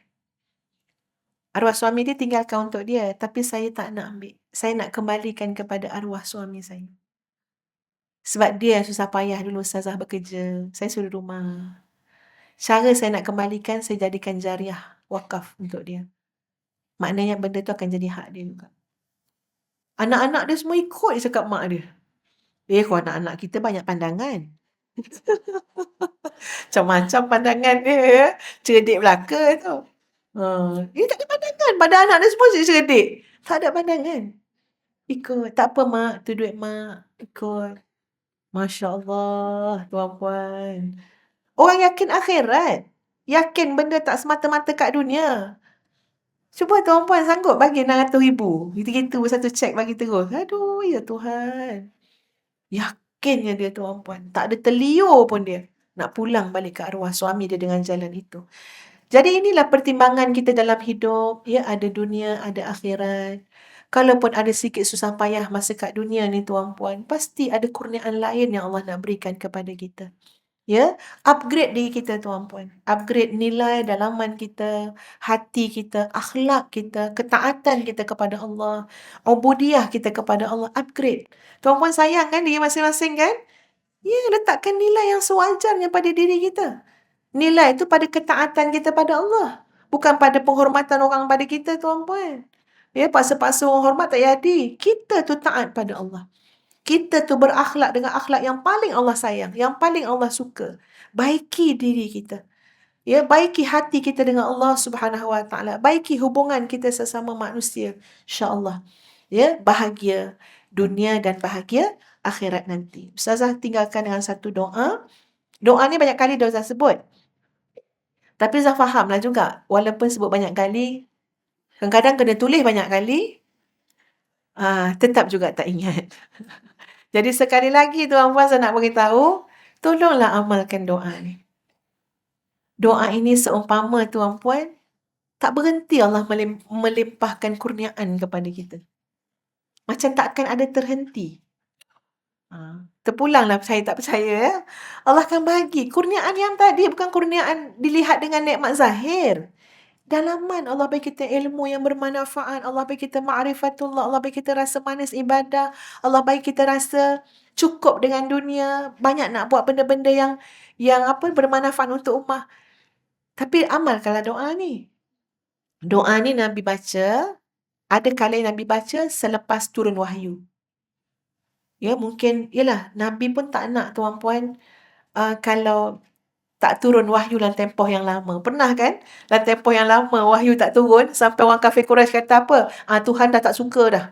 Arwah suami dia tinggalkan untuk dia. Tapi saya tak nak ambil. Saya nak kembalikan kepada arwah suami saya. Sebab dia susah payah dulu Ustazah bekerja. Saya suruh rumah. Cara saya nak kembalikan, saya jadikan jariah wakaf untuk dia. Maknanya benda tu akan jadi hak dia juga. Anak-anak dia semua ikut dia cakap mak dia. Kalau anak-anak kita banyak pandangan. Macam-macam pandangan dia. Cerdik belaka tu. Dia tak ada pandangan. Pada anak dia semua cerdik. Tak ada pandangan. Ikut. Tak apa mak, tu duit mak. Ikut. Masya Allah, tuan-puan. Orang yakin akhirat. Yakin benda tak semata-mata kat dunia. Cuba tuan-puan sanggup bagi 600 ribu. Gitu-gitu satu cek bagi terus. Aduh, ya Tuhan. Yakinnya dia tuan-puan. Tak ada terliur pun dia. Nak pulang balik ke arwah suami dia dengan jalan itu. Jadi inilah pertimbangan kita dalam hidup. Ya, ada dunia, ada akhirat. Kalaupun ada sikit susah payah masa kat dunia ni tuan-puan, pasti ada kurniaan lain yang Allah nak berikan kepada kita. Ya, upgrade diri kita tuan-puan. Upgrade nilai dalaman kita, hati kita, akhlak kita, ketaatan kita kepada Allah, ubudiyah kita kepada Allah, upgrade. Tuan-puan sayang kan diri masing-masing kan? Ya, letakkan nilai yang sewajarnya pada diri kita. Nilai itu pada ketaatan kita pada Allah. Bukan pada penghormatan orang pada kita tuan-puan. Ya, paksa-paksa orang hormat tak jadi. Kita tu taat pada Allah. Kita tu berakhlak dengan akhlak yang paling Allah sayang, yang paling Allah suka. Baiki diri kita. Ya, baiki hati kita dengan Allah Subhanahu Wa Taala. Baiki hubungan kita sesama manusia. Insya-Allah. Ya, bahagia dunia dan bahagia akhirat nanti. Ustazah tinggalkan dengan satu doa. Doa ni banyak kali dah Ustazah sebut. Tapi Ustazah fahamlah juga, walaupun sebut banyak kali, kadang-kadang kena tulis banyak kali, tetap juga tak ingat. Jadi sekali lagi tuan-puan saya nak beritahu, tolonglah amalkan doa ni. Doa ini seumpama tuan-puan, tak berhenti Allah melimpahkan kurniaan kepada kita. Macam tak akan ada terhenti. Terpulanglah percaya tak percaya ya. Allah akan bagi. Kurniaan yang tadi bukan kurniaan dilihat dengan nikmat zahir. Dalaman Allah bagi kita ilmu yang bermanfaat. Allah bagi kita ma'rifatullah. Allah bagi kita rasa manis ibadah. Allah bagi kita rasa cukup dengan dunia. Banyak nak buat benda-benda yang bermanfaat untuk ummah. Tapi amalkanlah doa ni. Doa ni Nabi baca Ada kalanya Nabi baca selepas turun wahyu. Ya, mungkin yalah, Nabi pun tak nak tuan-puan, kalau tak turun wahyu dalam tempoh yang lama. Pernah kan? Dalam tempoh yang lama wahyu tak turun sampai orang kafir Quraisy kata apa? Tuhan dah tak suka dah.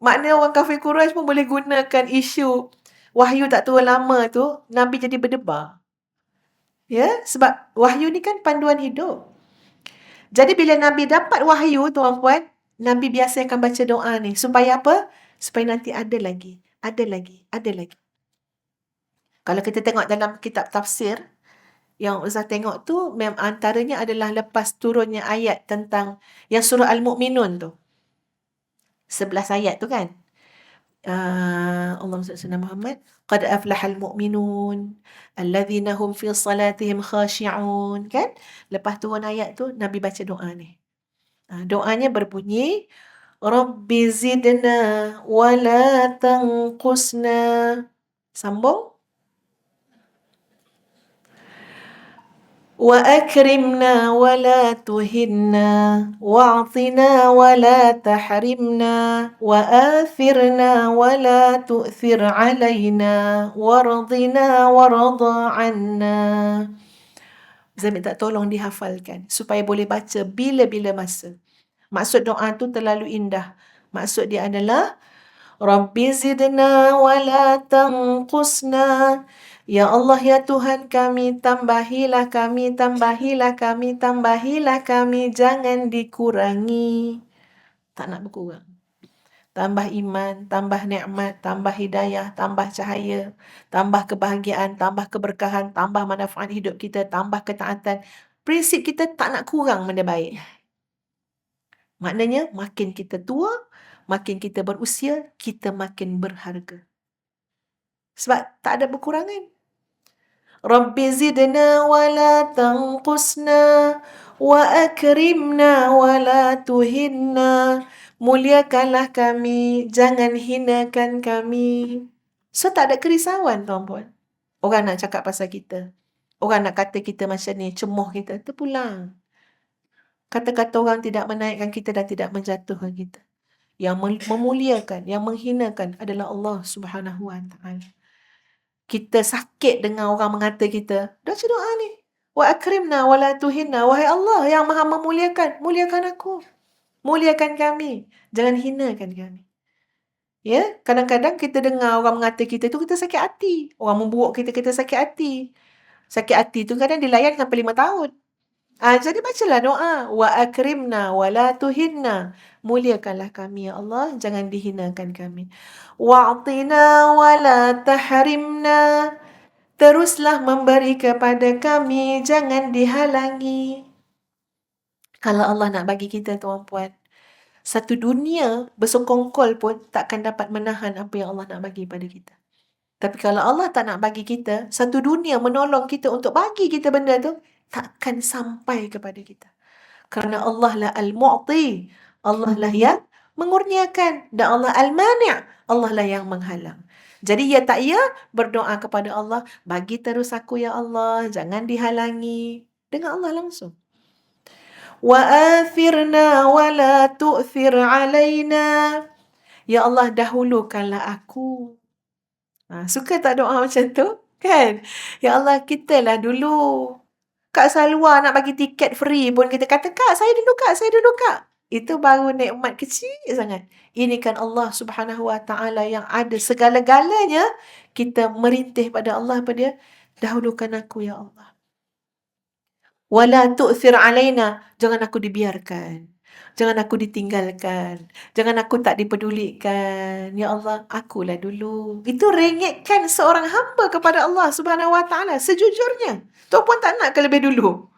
Maknanya orang kafir Quraisy pun boleh gunakan isu wahyu tak turun lama tu, Nabi jadi berdebar. Ya, sebab wahyu ni kan panduan hidup. Jadi bila Nabi dapat wahyu tuan-puan, Nabi biasa akan baca doa ni. Supaya apa? Supaya nanti ada lagi, ada lagi, ada lagi. Kalau kita tengok dalam kitab tafsir, yang Ustaz tengok tu, antaranya adalah lepas turunnya ayat tentang yang surah Al-Mu'minun tu. 11 ayat tu kan? Allahumma salli ala sayyidina Muhammad. Qad aflahal mu'minun alladzina hum fi salatihim khashi'un. Kan? Lepas turun ayat tu, Nabi baca doa ni. Doanya berbunyi, Rabbi zidna wa la tanqusna. Sambung. وأكرمنا ولا تهنا واعطنا ولا تحرمنا وآثرنا ولا تؤثر علينا وارضنا وارض عنا. Saya minta tolong dihafalkan supaya boleh baca bila-bila masa. Maksud doa tu terlalu indah. Maksud dia adalah Rabbi zidna wa la tanqusna. Ya Allah, ya Tuhan kami, tambahilah kami, tambahilah kami, tambahilah kami, jangan dikurangi. Tak nak berkurang. Tambah iman, tambah nikmat, tambah hidayah, tambah cahaya, tambah kebahagiaan, tambah keberkahan, tambah manfaat hidup kita, tambah ketaatan. Prinsip kita tak nak kurang benda baik. Maknanya makin kita tua, makin kita berusia, kita makin berharga. Sebab tak ada berkurangan. Rabbi zidna wa la tanqusna wa akrimna wa la tuhinna. Muliakanlah kami, jangan hinakan kami. So tak ada kerisauan tuan-puan. Orang nak cakap pasal kita. Orang nak kata kita macam ni, cemoh kita, terpulang. Kata-kata orang tidak menaikkan kita dan tidak menjatuhkan kita. Yang memuliakan, yang menghinakan adalah Allah Subhanahu Wa Taala. Kita sakit dengan orang mengata kita, baca doa ni. Wa akrimna wa la tuhinna. Wahai Allah yang Maha memuliakan, muliakan aku. Muliakan kami, jangan hinakan kami. Ya, kadang-kadang kita dengar orang mengata kita tu, kita sakit hati. Orang memburuk kita, kita sakit hati. Sakit hati tu kadang dilayan sampai 5 tahun. Jadi bacalah doa. Wa akrimna wa la tuhinna. Muliakanlah kami, ya Allah. Jangan dihinakan kami. Wa'atina wa la tahrimna. Teruslah memberi kepada kami. Jangan dihalangi. Kalau Allah nak bagi kita, tuan-puan, satu dunia bersokongkol pun takkan dapat menahan apa yang Allah nak bagi pada kita. Tapi kalau Allah tak nak bagi kita, satu dunia menolong kita untuk bagi kita benda tu, takkan sampai kepada kita. Kerana Allah lah Al-Mu'ti. Allah lah yang mengurniakan. Dan Allah Al-Mani'. Allah lah yang menghalang. Jadi ya tak ya, berdoa kepada Allah, bagi terus aku ya Allah, jangan dihalangi. Dengan Allah langsung. Wa athirna wa la tu'thir alaina. Ya Allah, dahulukanlah aku. Suka tak doa macam tu? Kan? Ya Allah, kita lah dulu. Kak Salwa nak bagi tiket free pun kita kata, Kak, saya dulu Kak, saya dulu Kak. Itu baru nikmat kecil sangat. Ini kan Allah Subhanahu Wa Taala yang ada segala-galanya. Kita merintih pada Allah, pada dia, dahulukan aku ya Allah. Wala tu'thir alaina. Jangan aku dibiarkan. Jangan aku ditinggalkan. Jangan aku tak dipedulikan. Ya Allah, akulah dulu. Itu rengitkan seorang hamba kepada Allah Subhanahu Wa Taala sejujurnya. Tu pun tak nak ke lebih dulu.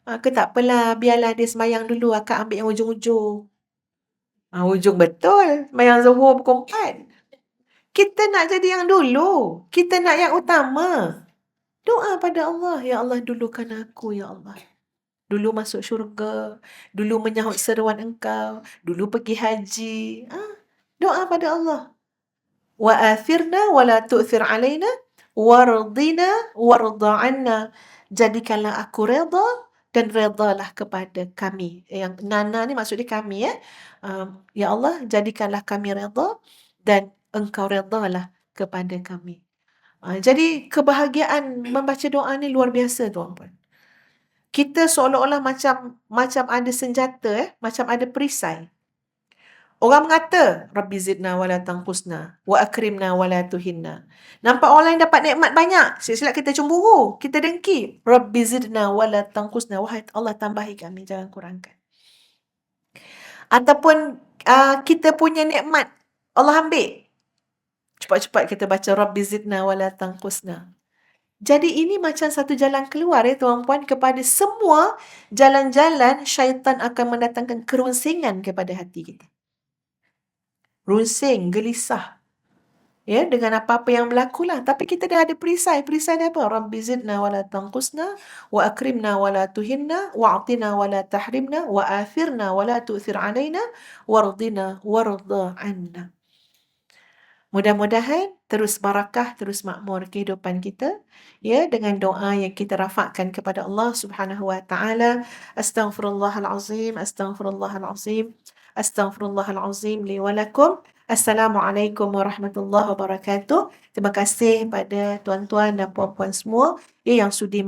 Ke tak apalah, biarlah dia semayang dulu, akak ambil yang ujung-ujung. Ujung betul. Semayang Zuhur pukul 4. Kita nak jadi yang dulu. Kita nak yang utama. Doa pada Allah. Ya Allah, dulukan aku, ya Allah. Dulu masuk syurga. Dulu menyahut seruan engkau. Dulu pergi haji. Doa pada Allah. Wa athirna wa la tu'thir alaina. Wardina warda anna. Jadikanlah aku redha dan redalah kepada kami. Yang nana ni maksud dia kami, ya. Ya Allah, jadikanlah kami redha dan Engkau redalah kepada kami. Jadi kebahagiaan membaca doa ni luar biasa, tuan-puan. Kita seolah-olah macam ada senjata, macam ada perisai. Orang mengata, Rabbi zidna wala tanqusna, wa akrimna wala tuhinna. Nampak orang lain dapat nikmat banyak, silap-silap kita cemburu, kita dengki. Rabbi zidna wala tanqusna, wahai Allah tambahi kami, jangan kurangkan. Ataupun kita punya nikmat, Allah ambil. Cepat-cepat kita baca Rabbi zidna wala tanqusna. Jadi ini macam satu jalan keluar, ya tuan-puan, kepada semua jalan-jalan syaitan akan mendatangkan kerusingan kepada hati kita. Runsing, gelisah, ya, dengan apa-apa yang berlaku lah. Tapi kita dah ada perisai. Perisai dia apa? Rabbi zidna wala tanqusna, wa akrimna wala tuhinna, wa'atina wala tahrimna, wa athirna wala tu'thir alaina, wardina warda anna. Mudah-mudahan terus barakah, terus makmur kehidupan kita, ya, dengan doa yang kita rafakkan kepada Allah Subhanahu wa taala. Astaghfirullahalazim, astaghfirullahalazim, astaghfirullahalazim li wa lakum. Assalamualaikum warahmatullahi wabarakatuh. Terima kasih pada tuan-tuan dan puan-puan semua, ya, yang sudi